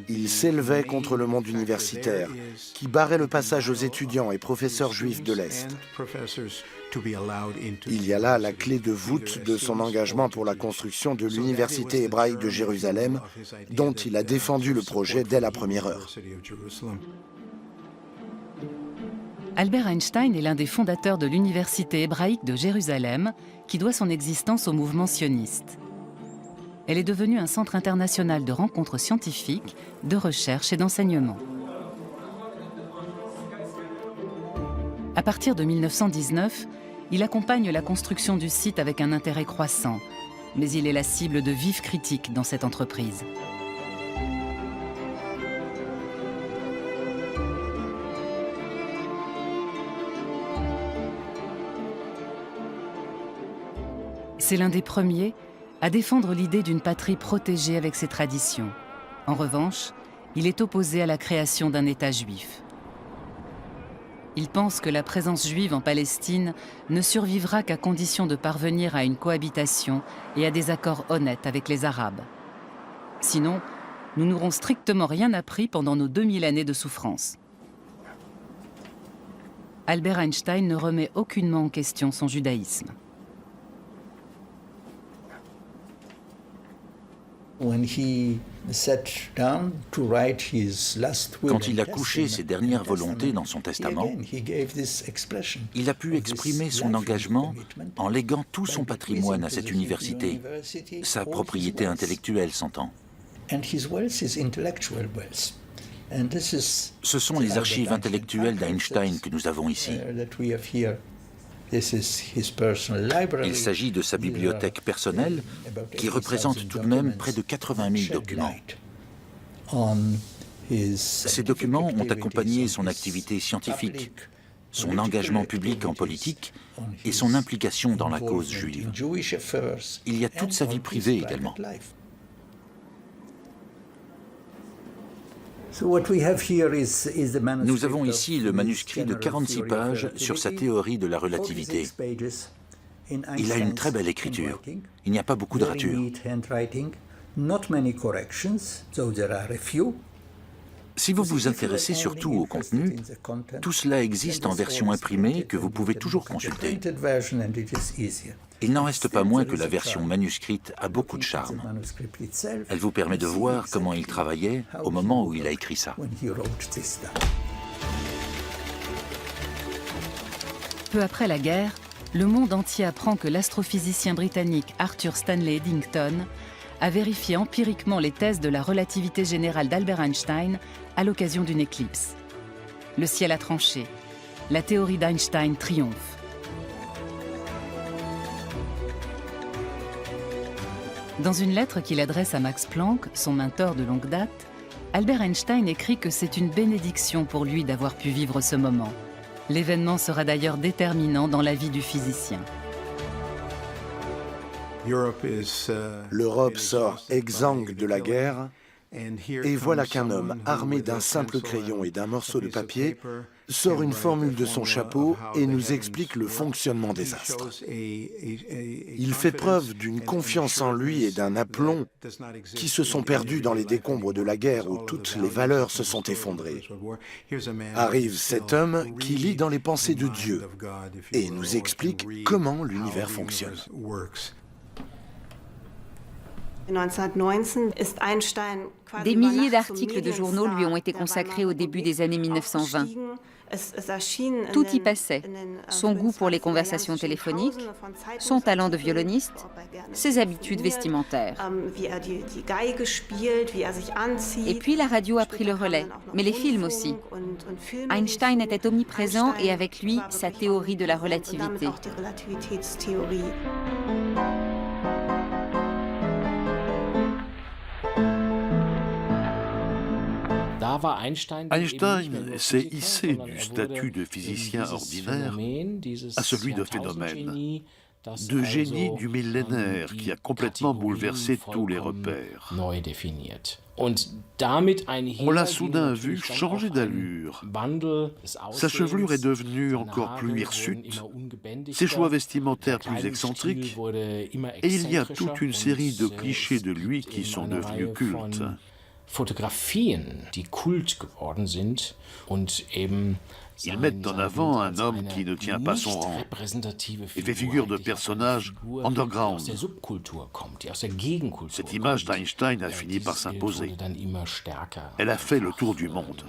Il s'élevait contre le monde universitaire, qui barrait le passage aux étudiants et professeurs juifs de l'Est. Il y a là la clé de voûte de son engagement pour la construction de l'Université hébraïque de Jérusalem, dont il a défendu le projet dès la première heure. Albert Einstein est l'un des fondateurs de l'Université hébraïque de Jérusalem, qui doit son existence au mouvement sioniste. Elle est devenue un centre international de rencontres scientifiques, de recherche et d'enseignement. À partir de 1919, il accompagne la construction du site avec un intérêt croissant, mais il est la cible de vives critiques dans cette entreprise. C'est l'un des premiers à défendre l'idée d'une patrie protégée avec ses traditions. En revanche, il est opposé à la création d'un État juif. Il pense que la présence juive en Palestine ne survivra qu'à condition de parvenir à une cohabitation et à des accords honnêtes avec les Arabes. Sinon, nous n'aurons strictement rien appris pendant nos 2000 années de souffrance. Albert Einstein ne remet aucunement en question son judaïsme. Quand il a couché ses dernières volontés dans son testament, il a pu exprimer son engagement en léguant tout son patrimoine à cette université, sa propriété intellectuelle s'entend. Ce sont les archives intellectuelles d'Einstein que nous avons ici. Il s'agit de sa bibliothèque personnelle qui représente tout de même près de 80 000 documents. Ces documents ont accompagné son activité scientifique, son engagement public en politique et son implication dans la cause juive. Il y a toute sa vie privée également. Nous avons ici le manuscrit de 46 pages sur sa théorie de la relativité. Il a une très belle écriture. Il n'y a pas beaucoup de ratures. Si vous vous intéressez surtout au contenu, tout cela existe en version imprimée que vous pouvez toujours consulter. Il n'en reste pas moins que la version manuscrite a beaucoup de charme. Elle vous permet de voir comment il travaillait au moment où il a écrit ça. Peu après la guerre, le monde entier apprend que l'astrophysicien britannique Arthur Stanley Eddington a vérifié empiriquement les thèses de la relativité générale d'Albert Einstein à l'occasion d'une éclipse. Le ciel a tranché. La théorie d'Einstein triomphe. Dans une lettre qu'il adresse à Max Planck, son mentor de longue date, Albert Einstein écrit que c'est une bénédiction pour lui d'avoir pu vivre ce moment. L'événement sera d'ailleurs déterminant dans la vie du physicien. L'Europe sort exsangue de la guerre, et voilà qu'un homme armé d'un simple crayon et d'un morceau de papier sort une formule de son chapeau et nous explique le fonctionnement des astres. Il fait preuve d'une confiance en lui et d'un aplomb qui se sont perdus dans les décombres de la guerre où toutes les valeurs se sont effondrées. Arrive cet homme qui lit dans les pensées de Dieu et nous explique comment l'univers fonctionne. Des milliers d'articles de journaux lui ont été consacrés au début des années 1920. Tout y passait. Son goût pour les conversations téléphoniques, son talent de violoniste, ses habitudes vestimentaires. Et puis la radio a pris le relais, mais les films aussi. Einstein était omniprésent et avec lui, sa théorie de la relativité. Einstein s'est hissé du statut de physicien ordinaire à celui de phénomène, de génie du millénaire qui a complètement bouleversé tous les repères. On l'a soudain vu changer d'allure. Sa chevelure est devenue encore plus hirsute, ses choix vestimentaires plus excentriques, et il y a toute une série de clichés de lui qui sont devenus cultes. Ils mettent en avant un homme qui ne tient pas son rang et fait figure de personnage underground. Cette image d'Einstein a fini par s'imposer. Elle a fait le tour du monde.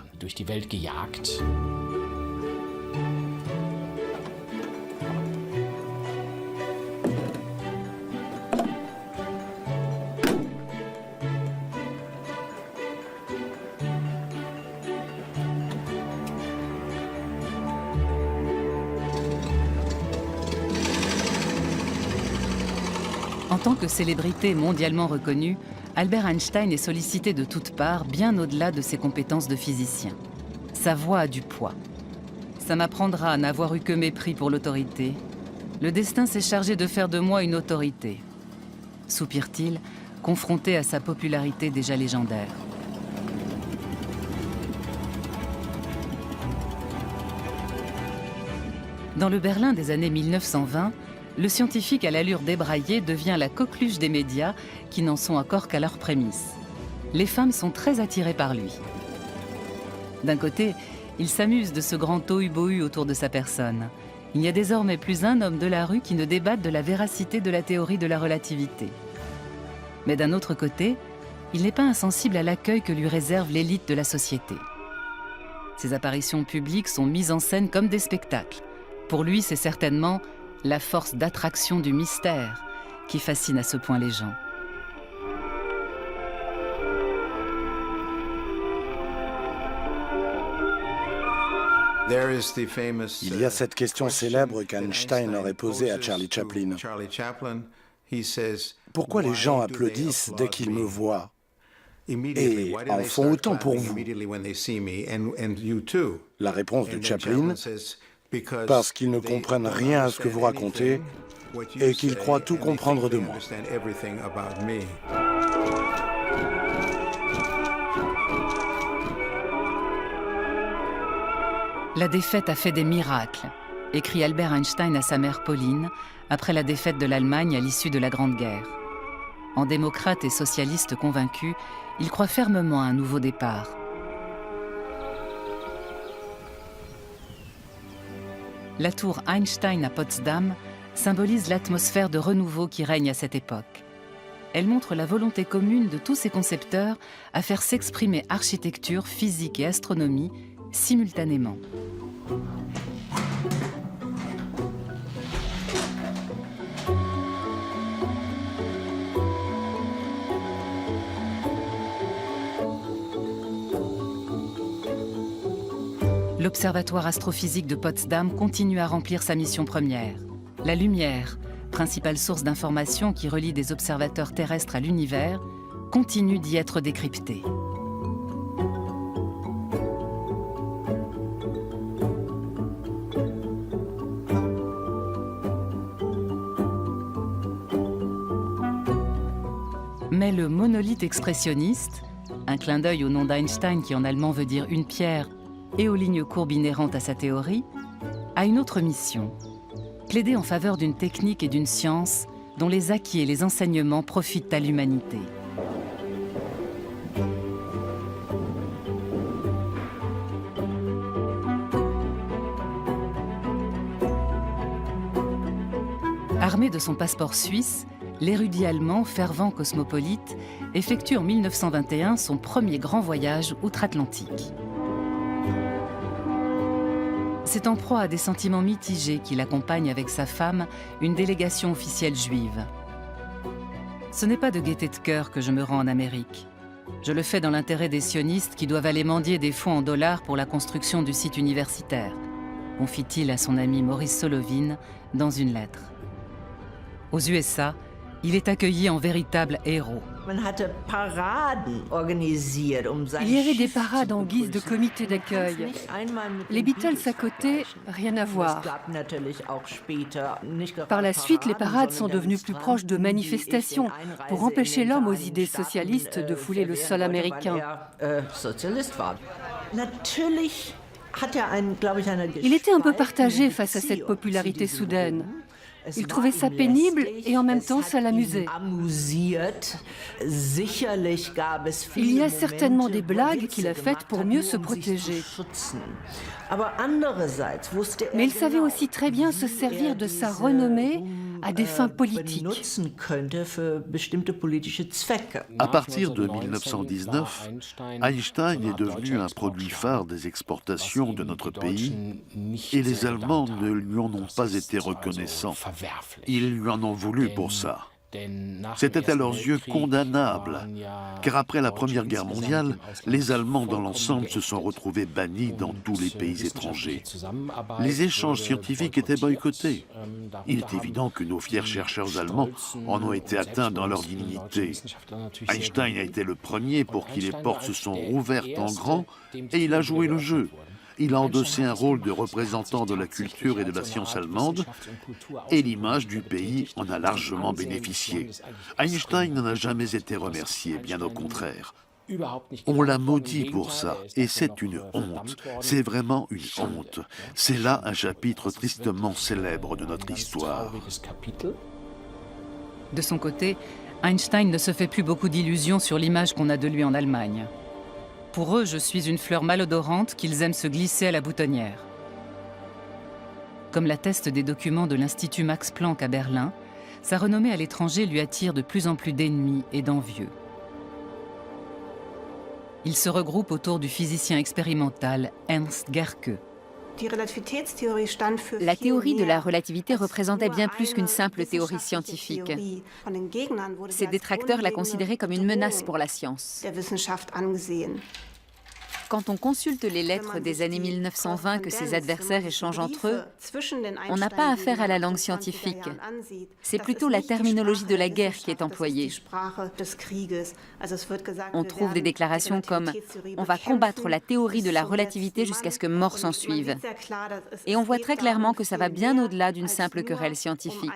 En tant que célébrité mondialement reconnue, Albert Einstein est sollicité de toutes parts, bien au-delà de ses compétences de physicien. Sa voix a du poids. Ça m'apprendra à n'avoir eu que mépris pour l'autorité. Le destin s'est chargé de faire de moi une autorité, soupire-t-il, confronté à sa popularité déjà légendaire. Dans le Berlin des années 1920, le scientifique à l'allure débraillée devient la coqueluche des médias qui n'en sont encore qu'à leurs prémices. Les femmes sont très attirées par lui. D'un côté, il s'amuse de ce grand tohu-bohu autour de sa personne. Il n'y a désormais plus un homme de la rue qui ne débatte de la véracité de la théorie de la relativité. Mais d'un autre côté, il n'est pas insensible à l'accueil que lui réserve l'élite de la société. Ses apparitions publiques sont mises en scène comme des spectacles. Pour lui, c'est certainement la force d'attraction du mystère qui fascine à ce point les gens. Il y a cette question célèbre qu'Einstein aurait posée à Charlie Chaplin. Pourquoi les gens applaudissent dès qu'ils me voient et en font autant pour vous? La réponse de Chaplin: parce qu'ils ne comprennent rien à ce que vous racontez et qu'ils croient tout comprendre de moi. La défaite a fait des miracles, écrit Albert Einstein à sa mère Pauline après la défaite de l'Allemagne à l'issue de la Grande Guerre. En démocrate et socialiste convaincu, il croit fermement à un nouveau départ. La tour Einstein à Potsdam symbolise l'atmosphère de renouveau qui règne à cette époque. Elle montre la volonté commune de tous ses concepteurs à faire s'exprimer architecture, physique et astronomie simultanément. L'Observatoire astrophysique de Potsdam continue à remplir sa mission première. La lumière, principale source d'information qui relie des observateurs terrestres à l'univers, continue d'y être décryptée. Mais le monolithe expressionniste, un clin d'œil au nom d'Einstein qui en allemand veut dire une pierre, et aux lignes courbes inhérentes à sa théorie, a une autre mission, plaider en faveur d'une technique et d'une science dont les acquis et les enseignements profitent à l'humanité. Armé de son passeport suisse, l'érudit allemand, fervent cosmopolite, effectue en 1921 son premier grand voyage outre-Atlantique. C'est en proie à des sentiments mitigés qu'il accompagne avec sa femme une délégation officielle juive. Ce n'est pas de gaieté de cœur que je me rends en Amérique. Je le fais dans l'intérêt des sionistes qui doivent aller mendier des fonds en dollars pour la construction du site universitaire, confie-t-il à son ami Maurice Solovine dans une lettre. Aux USA, il est accueilli en véritable héros. Il y avait des parades en guise de comité d'accueil. Les Beatles à côté, rien à voir. Par la suite, les parades sont devenues plus proches de manifestations pour empêcher l'homme aux idées socialistes de fouler le sol américain. Il était un peu partagé face à cette popularité soudaine. Il trouvait ça pénible et en même temps ça l'amusait. Il y a certainement des blagues qu'il a faites pour mieux se protéger. Mais il savait aussi très bien se servir de sa renommée à des fins politiques. À partir de 1919, Einstein est devenu un produit phare des exportations de notre pays et les Allemands ne lui en ont pas été reconnaissants. Ils lui en ont voulu pour ça. C'était à leurs yeux condamnable, car après la Première Guerre mondiale, les Allemands dans l'ensemble se sont retrouvés bannis dans tous les pays étrangers. Les échanges scientifiques étaient boycottés. Il est évident que nos fiers chercheurs allemands en ont été atteints dans leur dignité. Einstein a été le premier pour qui les portes se sont rouvertes en grand et il a joué le jeu. Il a endossé un rôle de représentant de la culture et de la science allemande, et l'image du pays en a largement bénéficié. Einstein n'en a jamais été remercié, bien au contraire. On l'a maudit pour ça, et c'est une honte. C'est vraiment une honte. C'est là un chapitre tristement célèbre de notre histoire. De son côté, Einstein ne se fait plus beaucoup d'illusions sur l'image qu'on a de lui en Allemagne. Pour eux, je suis une fleur malodorante qu'ils aiment se glisser à la boutonnière. Comme l'attestent des documents de l'Institut Max Planck à Berlin, sa renommée à l'étranger lui attire de plus en plus d'ennemis et d'envieux. Il se regroupe autour du physicien expérimental Ernst Gerke. La théorie de la relativité représentait bien plus qu'une simple théorie scientifique. Ses détracteurs la considéraient comme une menace pour la science. Quand on consulte les lettres des années 1920 que ses adversaires échangent entre eux, on n'a pas affaire à la langue scientifique. C'est plutôt la terminologie de la guerre qui est employée. On trouve des déclarations comme « On va combattre la théorie de la relativité jusqu'à ce que mort s'en suive ». Et on voit très clairement que ça va bien au-delà d'une simple querelle scientifique.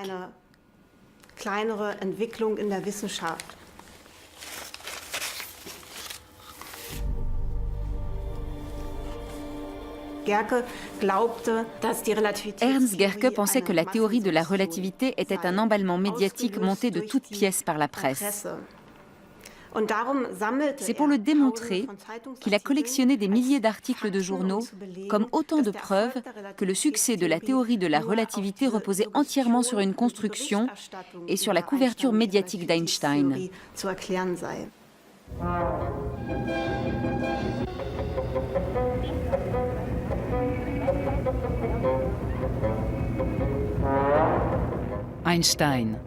Ernst Gerke pensait que la théorie de la relativité était un emballement médiatique monté de toutes pièces par la presse. C'est pour le démontrer qu'il a collectionné des milliers d'articles de journaux comme autant de preuves que le succès de la théorie de la relativité reposait entièrement sur une construction et sur la couverture médiatique d'Einstein. Einstein,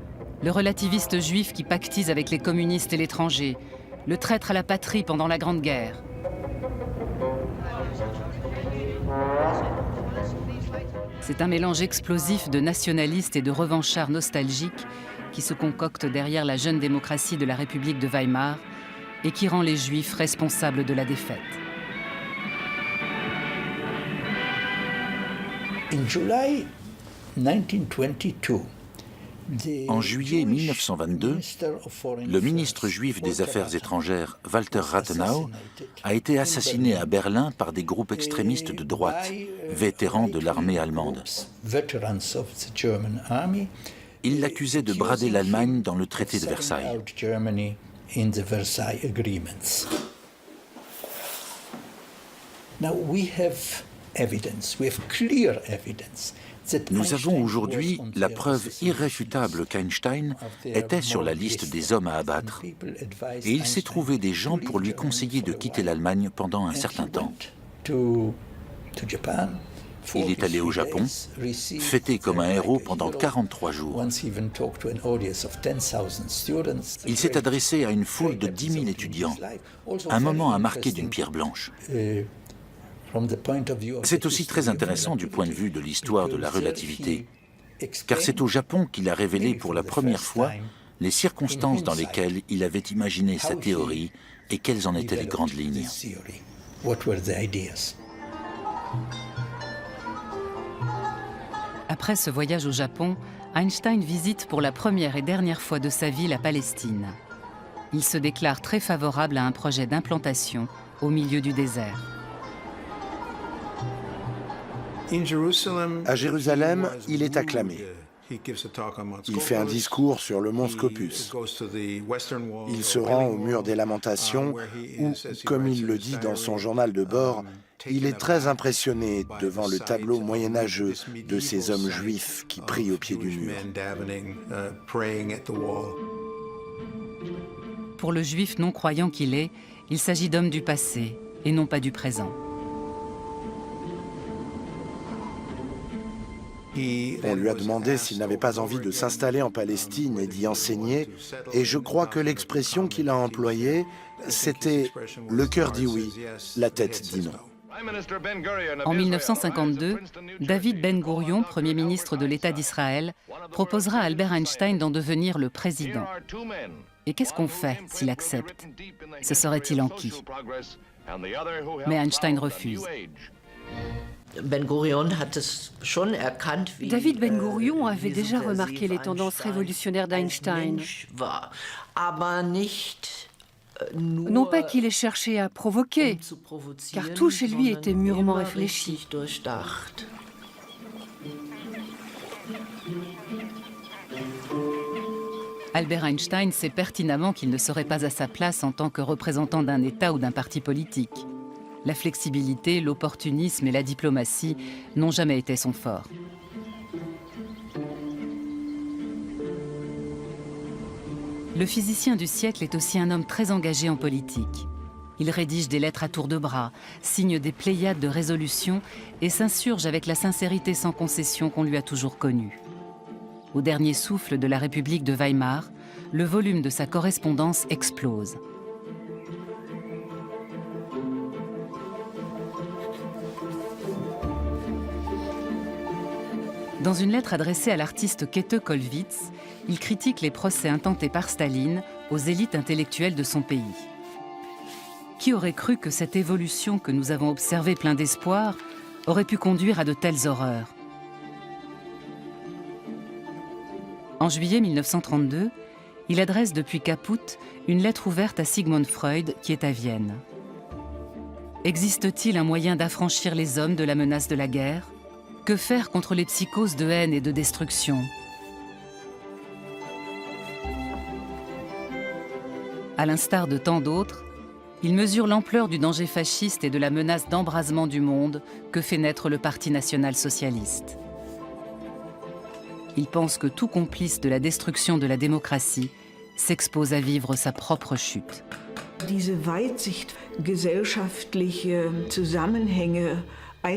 le relativiste juif qui pactise avec les communistes et l'étranger, le traître à la patrie pendant la Grande Guerre. C'est un mélange explosif de nationalistes et de revanchards nostalgiques qui se concocte derrière la jeune démocratie de la République de Weimar et qui rend les Juifs responsables de la défaite. En juillet 1922, le ministre juif des Affaires étrangères, Walter Rathenau, a été assassiné à Berlin par des groupes extrémistes de droite, vétérans de l'armée allemande. Il l'accusait de brader l'Allemagne dans le traité de Versailles. Nous avons aujourd'hui la preuve irréfutable qu'Einstein était sur la liste des hommes à abattre. Et il s'est trouvé des gens pour lui conseiller de quitter l'Allemagne pendant un certain temps. Il est allé au Japon, fêté comme un héros pendant 43 jours. Il s'est adressé à une foule de 10 000 étudiants, un moment à marquer d'une pierre blanche. C'est aussi très intéressant du point de vue de l'histoire de la relativité, car c'est au Japon qu'il a révélé pour la première fois les circonstances dans lesquelles il avait imaginé sa théorie et quelles en étaient les grandes lignes. Après ce voyage au Japon, Einstein visite pour la première et dernière fois de sa vie la Palestine. Il se déclare très favorable à un projet d'implantation au milieu du désert. À Jérusalem, il est acclamé. Il fait un discours sur le mont Scopus. Il se rend au mur des Lamentations où, comme il le dit dans son journal de bord, il est très impressionné devant le tableau moyenâgeux de ces hommes juifs qui prient au pied du mur. Pour le juif non-croyant qu'il est, il s'agit d'hommes du passé et non pas du présent. On lui a demandé s'il n'avait pas envie de s'installer en Palestine et d'y enseigner, et je crois que l'expression qu'il a employée, c'était « le cœur dit oui, la tête dit non ». En 1952, David Ben-Gourion, Premier ministre de l'État d'Israël, proposera à Albert Einstein d'en devenir le président. Et qu'est-ce qu'on fait s'il accepte? Se serait-il enquis? Mais Einstein refuse. David Ben-Gourion avait déjà remarqué les tendances révolutionnaires d'Einstein. Non pas qu'il ait cherché à provoquer, car tout chez lui était mûrement réfléchi. Albert Einstein sait pertinemment qu'il ne serait pas à sa place en tant que représentant d'un État ou d'un parti politique. La flexibilité, l'opportunisme et la diplomatie n'ont jamais été son fort. Le physicien du siècle est aussi un homme très engagé en politique. Il rédige des lettres à tour de bras, signe des pléiades de résolutions et s'insurge avec la sincérité sans concession qu'on lui a toujours connue. Au dernier souffle de la République de Weimar, le volume de sa correspondance explose. Dans une lettre adressée à l'artiste Käthe Kollwitz, il critique les procès intentés par Staline aux élites intellectuelles de son pays. Qui aurait cru que cette évolution que nous avons observée plein d'espoir aurait pu conduire à de telles horreurs? En juillet 1932, il adresse depuis Caput une lettre ouverte à Sigmund Freud qui est à Vienne. Existe-t-il un moyen d'affranchir les hommes de la menace de la guerre? Que faire contre les psychoses de haine et de destruction? À l'instar de tant d'autres, il mesure l'ampleur du danger fasciste et de la menace d'embrasement du monde que fait naître le Parti national-socialiste. Il pense que tout complice de la destruction de la démocratie s'expose à vivre sa propre chute.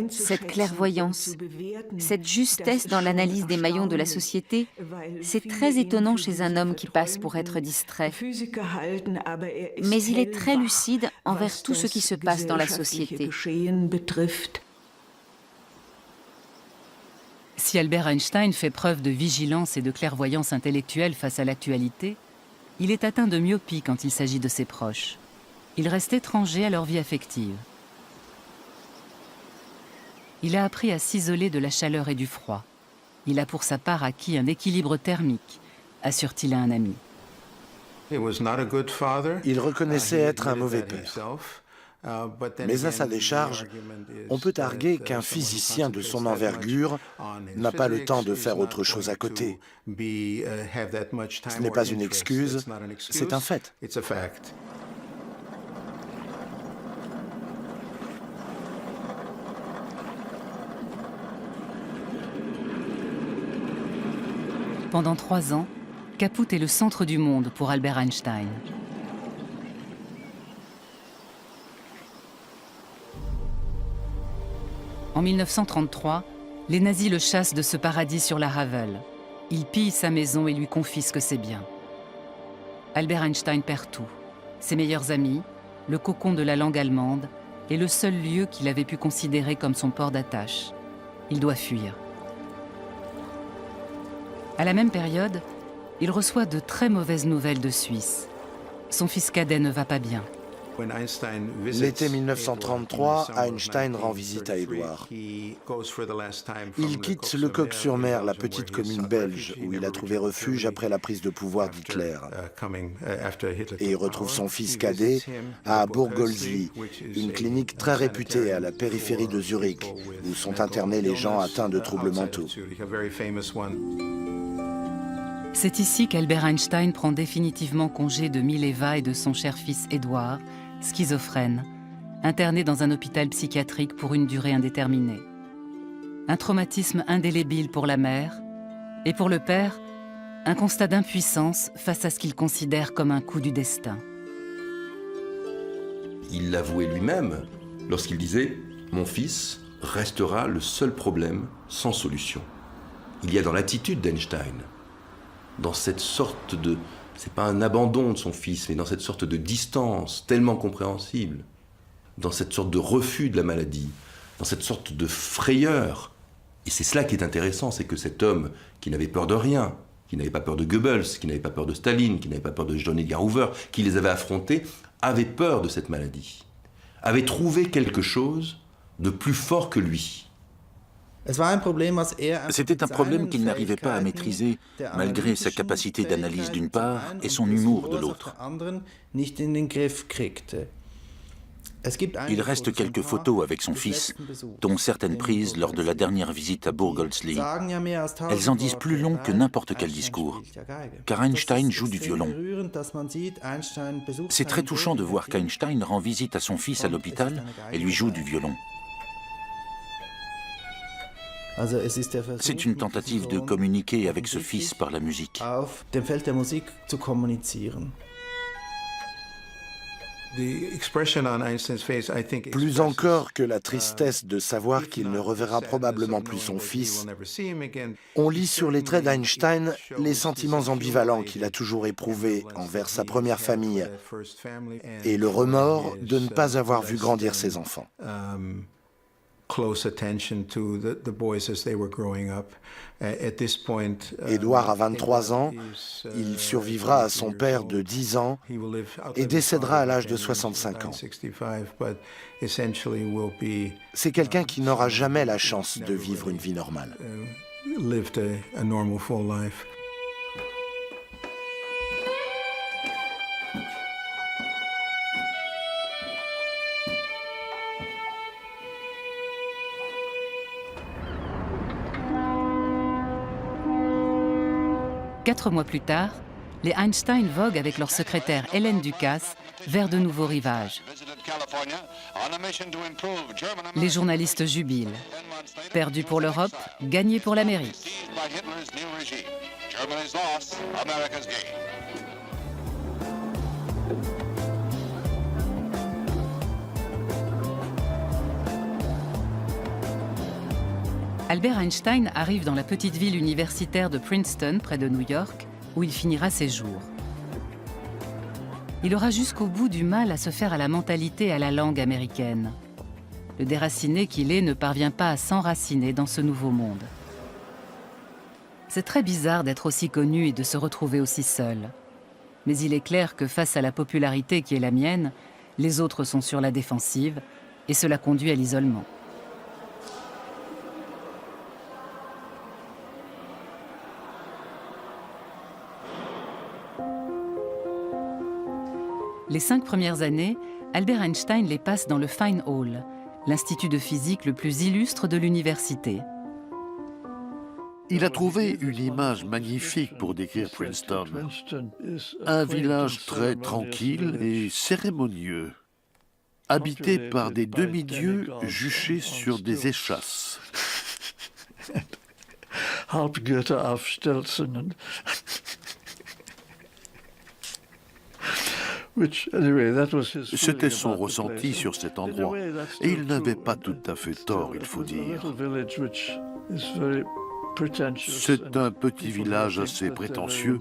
Cette clairvoyance, cette justesse dans l'analyse des maillons de la société, c'est très étonnant chez un homme qui passe pour être distrait. Mais il est très lucide envers tout ce qui se passe dans la société. Si Albert Einstein fait preuve de vigilance et de clairvoyance intellectuelle face à l'actualité, il est atteint de myopie quand il s'agit de ses proches. Il reste étranger à leur vie affective. Il a appris à s'isoler de la chaleur et du froid. Il a pour sa part acquis un équilibre thermique, assure-t-il à un ami. Il reconnaissait être un mauvais père. Mais à sa décharge, on peut arguer qu'un physicien de son envergure n'a pas le temps de faire autre chose à côté. Ce n'est pas une excuse, c'est un fait. Pendant 3 ans, Kaput est le centre du monde pour Albert Einstein. En 1933, les nazis le chassent de ce paradis sur la Havel. Ils pillent sa maison et lui confisquent ses biens. Albert Einstein perd tout. Ses meilleurs amis, le cocon de la langue allemande et le seul lieu qu'il avait pu considérer comme son port d'attache. Il doit fuir. À la même période, il reçoit de très mauvaises nouvelles de Suisse. Son fils cadet ne va pas bien. L'été 1933, Einstein rend visite à Édouard. Il quitte Le Coq-sur-Mer, la petite commune belge, où il a trouvé refuge après la prise de pouvoir d'Hitler. Et il retrouve son fils cadet à Burgolsli, une clinique très réputée à la périphérie de Zurich, où sont internés les gens atteints de troubles mentaux. C'est ici qu'Albert Einstein prend définitivement congé de Mileva et de son cher fils Édouard, schizophrène, interné dans un hôpital psychiatrique pour une durée indéterminée. Un traumatisme indélébile pour la mère, et pour le père, un constat d'impuissance face à ce qu'il considère comme un coup du destin. Il l'avouait lui-même lorsqu'il disait « Mon fils restera le seul problème sans solution ». Il y a dans l'attitude d'Einstein, dans cette sorte de... c'est pas un abandon de son fils, mais dans cette sorte de distance tellement compréhensible, dans cette sorte de refus de la maladie, dans cette sorte de frayeur. Et c'est cela qui est intéressant, c'est que cet homme qui n'avait peur de rien, qui n'avait pas peur de Goebbels, qui n'avait pas peur de Staline, qui n'avait pas peur de John Edgar Hoover, qui les avait affrontés, avait peur de cette maladie, avait trouvé quelque chose de plus fort que lui. C'était un problème qu'il n'arrivait pas à maîtriser, malgré sa capacité d'analyse d'une part et son humour de l'autre. Il reste quelques photos avec son fils, dont certaines prises lors de la dernière visite à Burgolsli. Elles en disent plus long que n'importe quel discours, car Einstein joue du violon. C'est très touchant de voir qu'Einstein rend visite à son fils à l'hôpital et lui joue du violon. C'est une tentative de communiquer avec ce fils par la musique. Plus encore que la tristesse de savoir qu'il ne reverra probablement plus son fils, on lit sur les traits d'Einstein les sentiments ambivalents qu'il a toujours éprouvés envers sa première famille et le remords de ne pas avoir vu grandir ses enfants. Édouard a 23 ans, il survivra à son père de 10 ans et décédera à l'âge de 65 ans. C'est quelqu'un qui n'aura jamais la chance de vivre une vie normale. 4 mois plus tard, les Einstein voguent avec leur secrétaire Hélène Ducasse vers de nouveaux rivages. Les journalistes jubilent. Perdu pour l'Europe, gagné pour l'Amérique. Albert Einstein arrive dans la petite ville universitaire de Princeton, près de New York, où il finira ses jours. Il aura jusqu'au bout du mal à se faire à la mentalité et à la langue américaine. Le déraciné qu'il est ne parvient pas à s'enraciner dans ce nouveau monde. C'est très bizarre d'être aussi connu et de se retrouver aussi seul. Mais il est clair que face à la popularité qui est la mienne, les autres sont sur la défensive et cela conduit à l'isolement. Les 5 premières années, Albert Einstein les passe dans le Fine Hall, l'institut de physique le plus illustre de l'université. Il a trouvé une image magnifique pour décrire Princeton. Un village très tranquille et cérémonieux, habité par des demi-dieux juchés sur des échasses. halb Goethe aufstelzen. C'était son ressenti sur cet endroit, et il n'avait pas tout à fait tort, il faut dire. C'est un petit village assez prétentieux,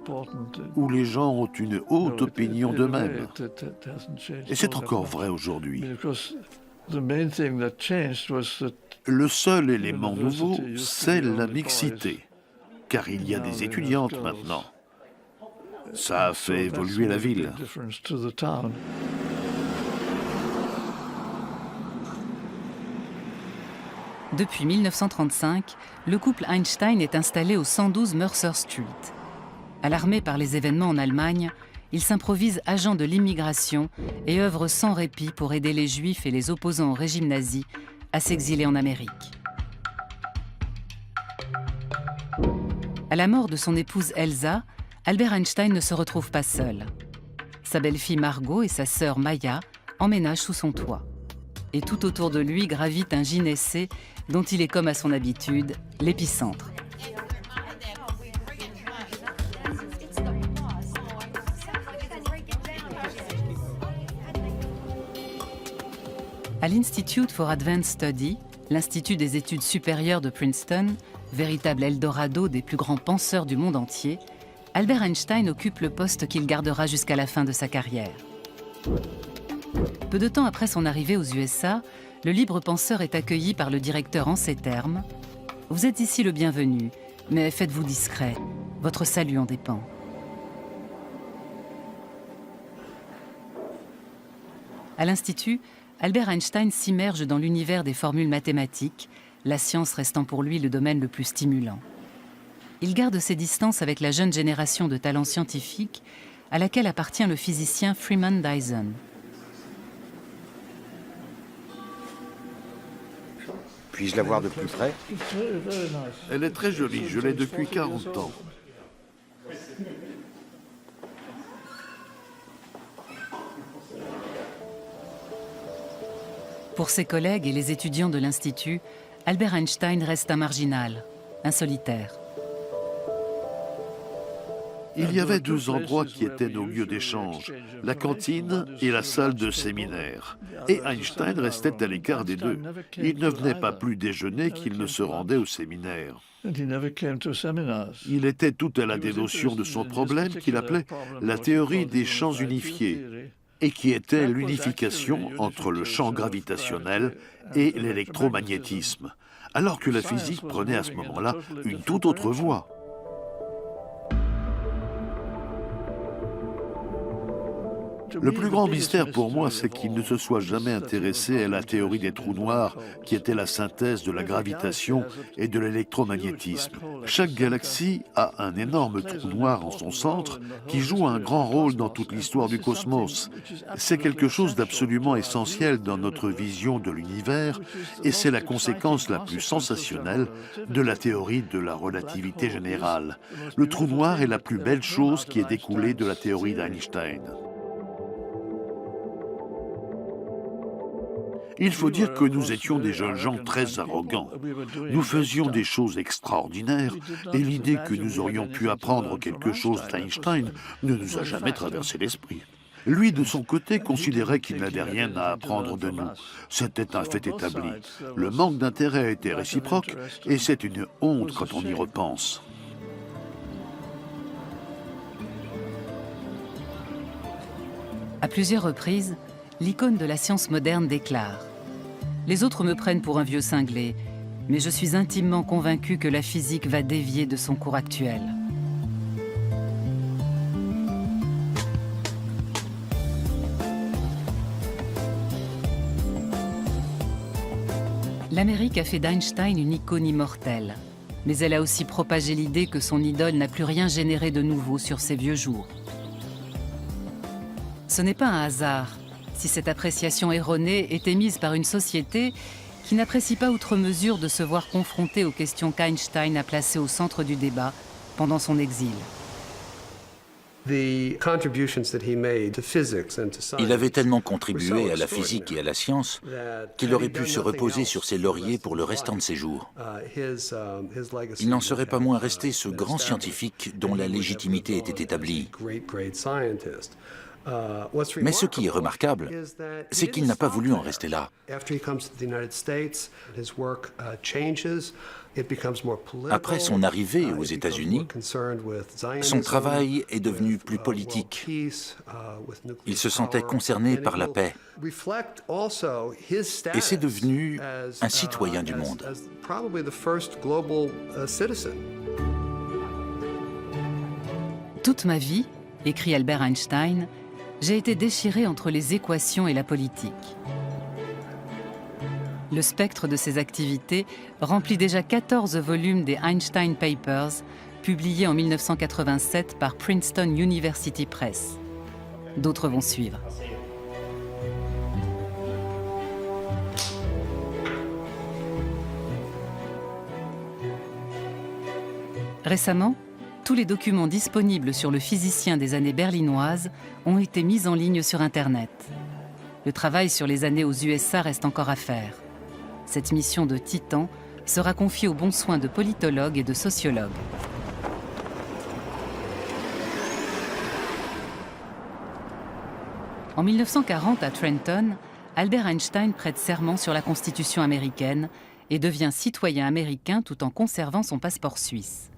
où les gens ont une haute opinion d'eux-mêmes. Et c'est encore vrai aujourd'hui. Le seul élément nouveau, c'est la mixité, car il y a des étudiantes maintenant. Ça a fait évoluer la ville. Depuis 1935, le couple Einstein est installé au 112 Mercer Street. Alarmé par les événements en Allemagne, il s'improvise agent de l'immigration et œuvre sans répit pour aider les Juifs et les opposants au régime nazi à s'exiler en Amérique. À la mort de son épouse Elsa, Albert Einstein ne se retrouve pas seul. Sa belle-fille Margot et sa sœur Maya emménagent sous son toit. Et tout autour de lui gravite un gynécée dont il est, comme à son habitude, l'épicentre. À l'Institute for Advanced Study, l'Institut des études supérieures de Princeton, véritable Eldorado des plus grands penseurs du monde entier, Albert Einstein occupe le poste qu'il gardera jusqu'à la fin de sa carrière. Peu de temps après son arrivée aux USA, le libre penseur est accueilli par le directeur en ces termes : « Vous êtes ici le bienvenu, mais faites-vous discret, votre salut en dépend. » À l'Institut, Albert Einstein s'immerge dans l'univers des formules mathématiques, la science restant pour lui le domaine le plus stimulant. Il garde ses distances avec la jeune génération de talents scientifiques à laquelle appartient le physicien Freeman Dyson. Puis-je la voir de plus près? Elle est très jolie, je l'ai depuis 40 ans. Pour ses collègues et les étudiants de l'Institut, Albert Einstein reste un marginal, un solitaire. Il y avait deux endroits qui étaient nos lieux d'échange, la cantine et la salle de séminaire. Et Einstein restait à l'écart des deux. Il ne venait pas plus déjeuner qu'il ne se rendait au séminaire. Il était tout à la dénotion de son problème qu'il appelait la théorie des champs unifiés, et qui était l'unification entre le champ gravitationnel et l'électromagnétisme, alors que la physique prenait à ce moment-là une toute autre voie. Le plus grand mystère pour moi, c'est qu'il ne se soit jamais intéressé à la théorie des trous noirs, qui était la synthèse de la gravitation et de l'électromagnétisme. Chaque galaxie a un énorme trou noir en son centre qui joue un grand rôle dans toute l'histoire du cosmos. C'est quelque chose d'absolument essentiel dans notre vision de l'univers et c'est la conséquence la plus sensationnelle de la théorie de la relativité générale. Le trou noir est la plus belle chose qui est découlée de la théorie d'Einstein. Il faut dire que nous étions des jeunes gens très arrogants. Nous faisions des choses extraordinaires et l'idée que nous aurions pu apprendre quelque chose d'Einstein ne nous a jamais traversé l'esprit. Lui, de son côté, considérait qu'il n'avait rien à apprendre de nous. C'était un fait établi. Le manque d'intérêt était réciproque et c'est une honte quand on y repense. À plusieurs reprises, l'icône de la science moderne déclare : « Les autres me prennent pour un vieux cinglé, mais je suis intimement convaincu que la physique va dévier de son cours actuel. » L'Amérique a fait d'Einstein une icône immortelle, mais elle a aussi propagé l'idée que son idole n'a plus rien généré de nouveau sur ses vieux jours. Ce n'est pas un hasard si cette appréciation erronée est émise par une société qui n'apprécie pas outre mesure de se voir confrontée aux questions qu'Einstein a placées au centre du débat pendant son exil. Il avait tellement contribué à la physique et à la science qu'il aurait pu se reposer sur ses lauriers pour le restant de ses jours. Il n'en serait pas moins resté ce grand scientifique dont la légitimité était établie. Mais ce qui est remarquable, c'est qu'il n'a pas voulu en rester là. Après son arrivée aux États-Unis, son travail est devenu plus politique. Il se sentait concerné par la paix. Et c'est devenu un citoyen du monde. Toute ma vie, écrit Albert Einstein, j'ai été déchiré entre les équations et la politique. Le spectre de ses activités remplit déjà 14 volumes des Einstein Papers, publiés en 1987 par Princeton University Press. D'autres vont suivre. Récemment, tous les documents disponibles sur le physicien des années berlinoises ont été mis en ligne sur Internet. Le travail sur les années aux USA reste encore à faire. Cette mission de titan sera confiée aux bons soins de politologues et de sociologues. En 1940, à Trenton, Albert Einstein prête serment sur la Constitution américaine et devient citoyen américain tout en conservant son passeport suisse.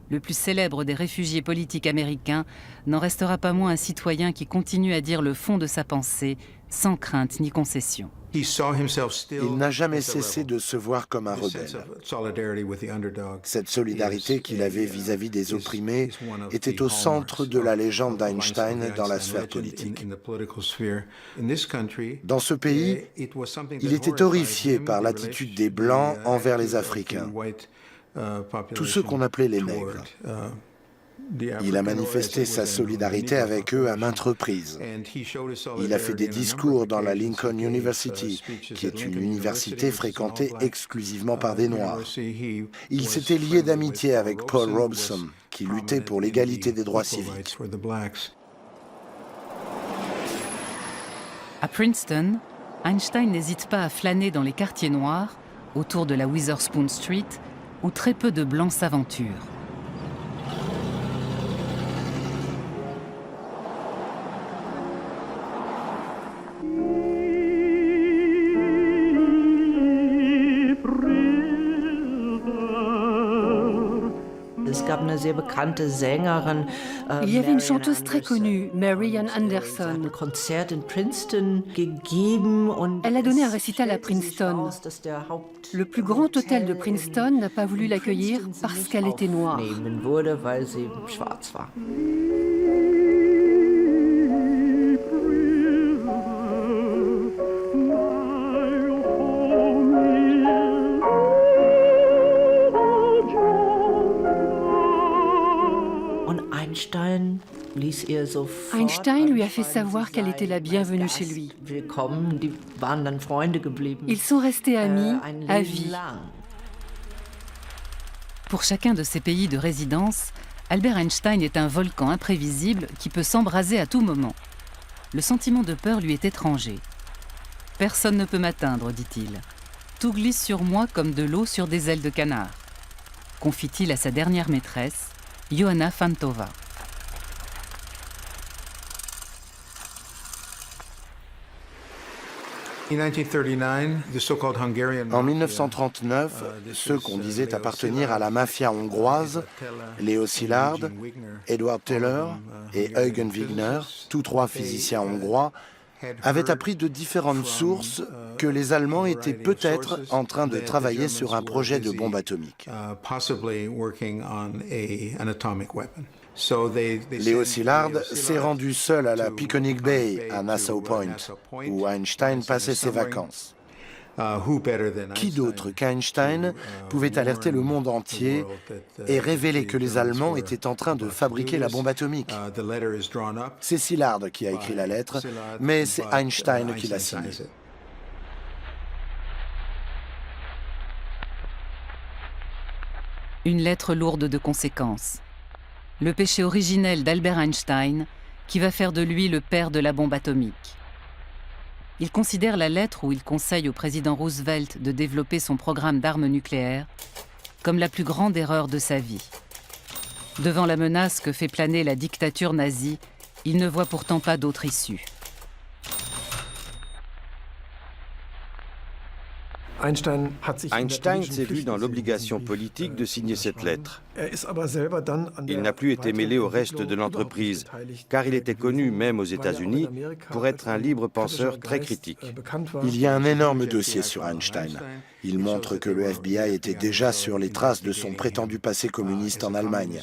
Le plus célèbre des réfugiés politiques américains n'en restera pas moins un citoyen qui continue à dire le fond de sa pensée, sans crainte ni concession. Il n'a jamais cessé de se voir comme un rebelle. Cette solidarité qu'il avait vis-à-vis des opprimés était au centre de la légende d'Einstein dans la sphère politique. Dans ce pays, il était horrifié par l'attitude des Blancs envers les Africains, tous ceux qu'on appelait les nègres. Il a manifesté sa solidarité avec eux à maintes reprises. Il a fait des discours dans la Lincoln University, qui est une université fréquentée exclusivement par des Noirs. Il s'était lié d'amitié avec Paul Robeson, qui luttait pour l'égalité des droits civiques. À Princeton, Einstein n'hésite pas à flâner dans les quartiers noirs, autour de la Witherspoon Street, où très peu de Blancs s'aventurent. Il y avait une chanteuse très connue, Marian Anderson. Elle a donné un récital à Princeton. Le plus grand hôtel de Princeton n'a pas voulu l'accueillir parce qu'elle était noire. Einstein lui a fait savoir qu'elle était la bienvenue chez lui. Ils sont restés amis à vie. Pour chacun de ces pays de résidence, Albert Einstein est un volcan imprévisible qui peut s'embraser à tout moment. Le sentiment de peur lui est étranger. « Personne ne peut m'atteindre, dit-il. Tout glisse sur moi comme de l'eau sur des ailes de canard. » confie-t-il à sa dernière maîtresse, Johanna Fantova. En 1939, ceux qu'on disait appartenir à la mafia hongroise, Leo Szilard, Edward Teller et Eugen Wigner, tous trois physiciens hongrois, avaient appris de différentes sources que les Allemands étaient peut-être en train de travailler sur un projet de bombe atomique. Leo Szilard s'est rendu seul à la Peconic Bay, à Nassau Point, où Einstein passait ses vacances. Qui d'autre qu'Einstein pouvait alerter le monde entier et révéler que les Allemands étaient en train de fabriquer la bombe atomique? C'est Szilard qui a écrit la lettre, mais c'est Einstein qui l'a signée. Une lettre lourde de conséquences. le péché originel d'Albert Einstein, qui va faire de lui le père de la bombe atomique. Il considère la lettre où il conseille au président Roosevelt de développer son programme d'armes nucléaires comme la plus grande erreur de sa vie. Devant la menace que fait planer la dictature nazie, il ne voit pourtant pas d'autre issue. Einstein s'est vu dans l'obligation politique de signer cette lettre. Il n'a plus été mêlé au reste de l'entreprise, car il était connu, même aux États-Unis, pour être un libre penseur très critique. Il y a un énorme dossier sur Einstein. Il montre que le FBI était déjà sur les traces de son prétendu passé communiste en Allemagne.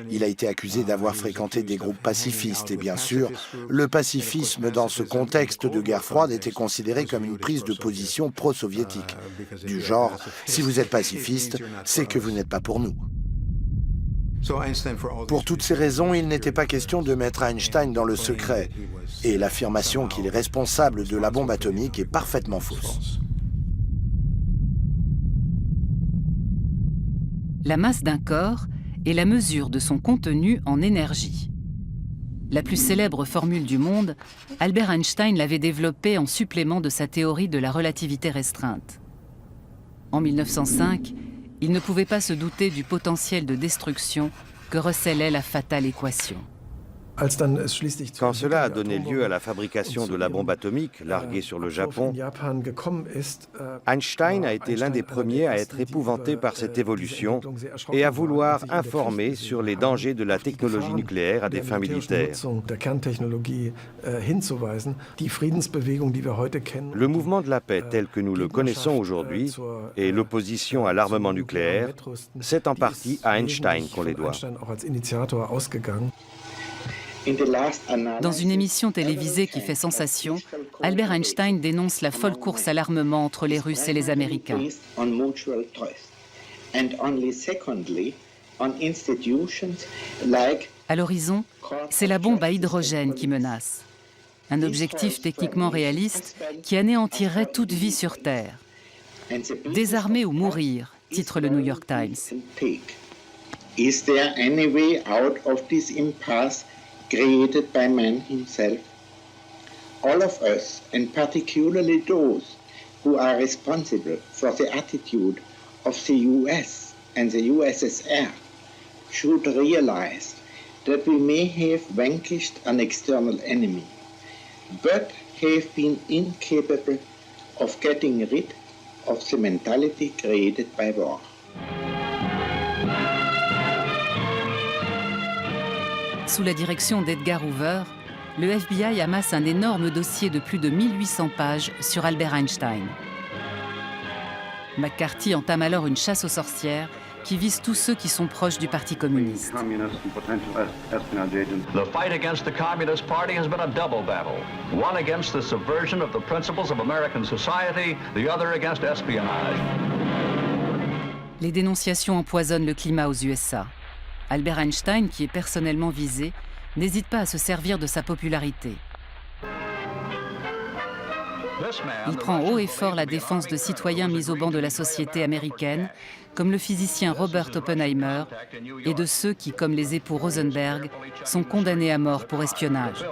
Il a été accusé d'avoir fréquenté des groupes pacifistes et bien sûr, le pacifisme dans ce contexte de guerre froide était considéré comme une prise de position pro-soviétique. Du genre, si vous êtes pacifiste, c'est que vous n'êtes pas pour nous. Pour toutes ces raisons, il n'était pas question de mettre Einstein dans le secret. Et l'affirmation qu'il est responsable de la bombe atomique est parfaitement fausse. La masse d'un corps est la mesure de son contenu en énergie. La plus célèbre formule du monde, Albert Einstein l'avait développée en supplément de sa théorie de la relativité restreinte. En 1905, il ne pouvait pas se douter du potentiel de destruction que recelait la fatale équation. Quand cela a donné lieu à la fabrication de la bombe atomique larguée sur le Japon, Einstein a été l'un des premiers à être épouvanté par cette évolution et à vouloir informer sur les dangers de la technologie nucléaire à des fins militaires. Le mouvement de la paix tel que nous le connaissons aujourd'hui et l'opposition à l'armement nucléaire, c'est en partie à Einstein qu'on les doit. Dans une émission télévisée qui fait sensation, Albert Einstein dénonce la folle course à l'armement entre les Russes et les Américains. À l'horizon, c'est la bombe à hydrogène qui menace. Un objectif techniquement réaliste qui anéantirait toute vie sur Terre. Désarmer ou mourir, titre le New York Times. Is there any way out of this impasse created by man himself? All of us, and particularly those who are responsible for the attitude of the US and the USSR, should realize that we may have vanquished an external enemy, but have been incapable of getting rid of the mentality created by war. Sous la direction d'Edgar Hoover, le FBI amasse un énorme dossier de plus de 1800 pages sur Albert Einstein. McCarthy entame alors une chasse aux sorcières qui vise tous ceux qui sont proches du Parti communiste. The fight against the Communist Party has been a double battle. One against the subversion of the principles of American society, the other against espionage. Les dénonciations empoisonnent le climat aux USA. Albert Einstein, qui est personnellement visé, n'hésite pas à se servir de sa popularité. Il prend haut et fort la défense de citoyens mis au banc de la société américaine, comme le physicien Robert Oppenheimer, et de ceux qui, comme les époux Rosenberg, sont condamnés à mort pour espionnage.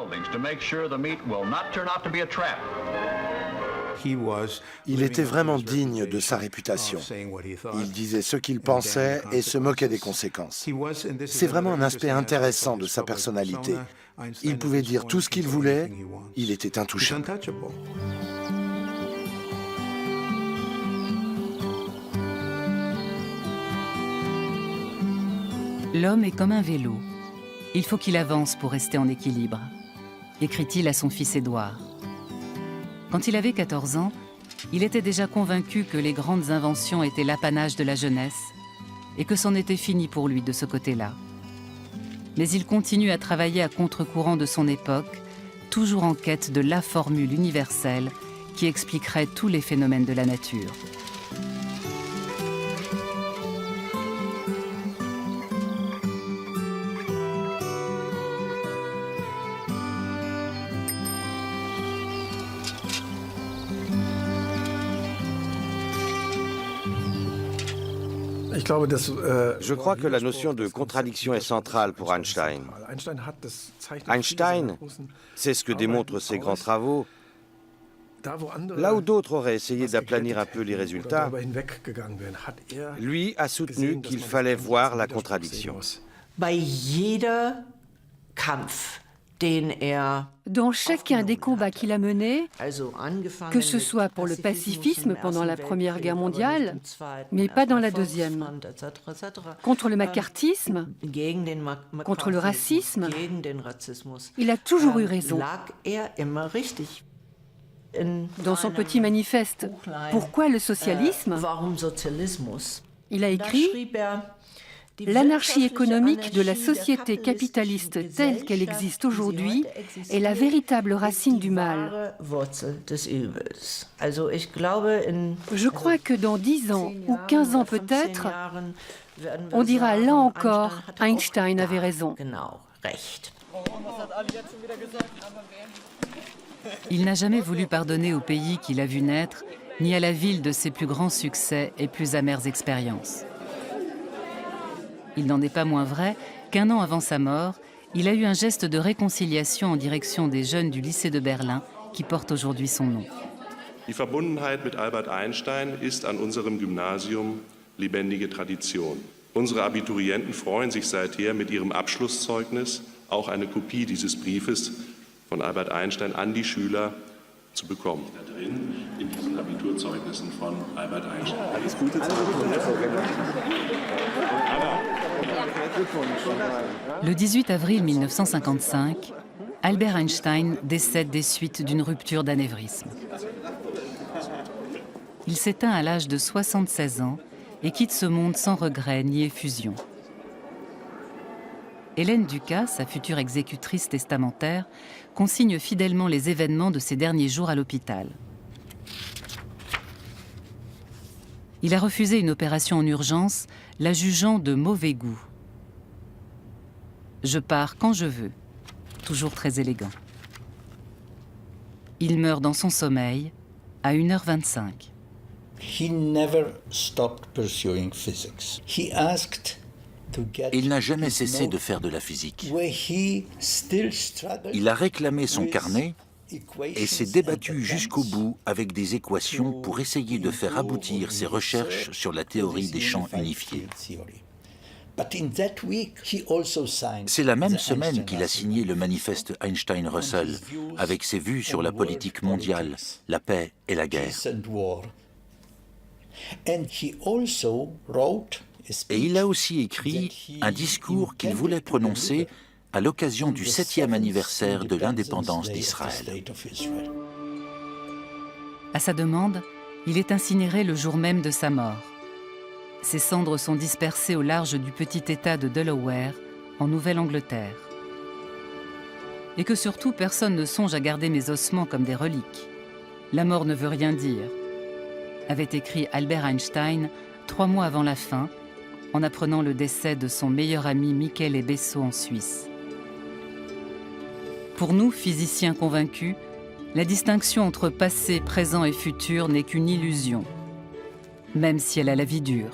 Il était vraiment digne de sa réputation. Il disait ce qu'il pensait et se moquait des conséquences. C'est vraiment un aspect intéressant de sa personnalité. Il pouvait dire tout ce qu'il voulait, il était intouchable. L'homme est comme un vélo. Il faut qu'il avance pour rester en équilibre, écrit-il à son fils Édouard. Quand il avait 14 ans, il était déjà convaincu que les grandes inventions étaient l'apanage de la jeunesse et que c'en était fini pour lui de ce côté-là. Mais il continue à travailler à contre-courant de son époque, toujours en quête de la formule universelle qui expliquerait tous les phénomènes de la nature. Je crois que la notion de contradiction est centrale pour Einstein. Einstein, c'est ce que démontrent ses grands travaux. Là où d'autres auraient essayé d'aplanir un peu les résultats, lui a soutenu qu'il fallait voir la contradiction. Dans chacun des combats qu'il a menés, que ce soit pour le pacifisme pendant la Première Guerre mondiale, mais pas dans la Deuxième, contre le macartisme, contre le racisme, il a toujours eu raison. Dans son petit manifeste « Pourquoi le socialisme ?», il a écrit « L'anarchie économique de la société capitaliste telle qu'elle existe aujourd'hui est la véritable racine du mal. » Je crois que dans 10 ans ou 15 ans peut-être, on dira là encore « Einstein avait raison ». Il n'a jamais voulu pardonner au pays qu'il a vu naître, ni à la ville de ses plus grands succès et plus amères expériences. Il n'en est pas moins vrai qu'un an avant sa mort, il a eu un geste de réconciliation en direction des jeunes du lycée de Berlin qui porte aujourd'hui son nom. Die Verbundenheit mit Albert Einstein ist an unserem Gymnasium lebendige Tradition. Unsere Abiturienten freuen sich seither mit ihrem Abschlusszeugnis auch eine Kopie dieses Briefes von Albert Einstein an die Schüler zu bekommen. Da drin in diesen Abiturzeugnissen von Albert Einstein. Alles Gute zu Le 18 avril 1955, Albert Einstein décède des suites d'une rupture d'anévrisme. Il s'éteint à l'âge de 76 ans et quitte ce monde sans regret ni effusion. Hélène Ducas, sa future exécutrice testamentaire, consigne fidèlement les événements de ses derniers jours à l'hôpital. Il a refusé une opération en urgence, la jugeant de mauvais goût. « Je pars quand je veux », toujours très élégant. Il meurt dans son sommeil à 1h25. Il n'a jamais cessé de faire de la physique. Il a réclamé son carnet et s'est débattu jusqu'au bout avec des équations pour essayer de faire aboutir ses recherches sur la théorie des champs unifiés. C'est la même semaine qu'il a signé le manifeste Einstein-Russell, avec ses vues sur la politique mondiale, la paix et la guerre. Et il a aussi écrit un discours qu'il voulait prononcer à l'occasion du 7e anniversaire de l'indépendance d'Israël. À sa demande, il est incinéré le jour même de sa mort. Ses cendres sont dispersées au large du petit État de Delaware, en Nouvelle-Angleterre. Et que surtout personne ne songe à garder mes ossements comme des reliques. La mort ne veut rien dire, avait écrit Albert Einstein 3 mois avant la fin, en apprenant le décès de son meilleur ami Michele Besso en Suisse. Pour nous, physiciens convaincus, la distinction entre passé, présent et futur n'est qu'une illusion, même si elle a la vie dure.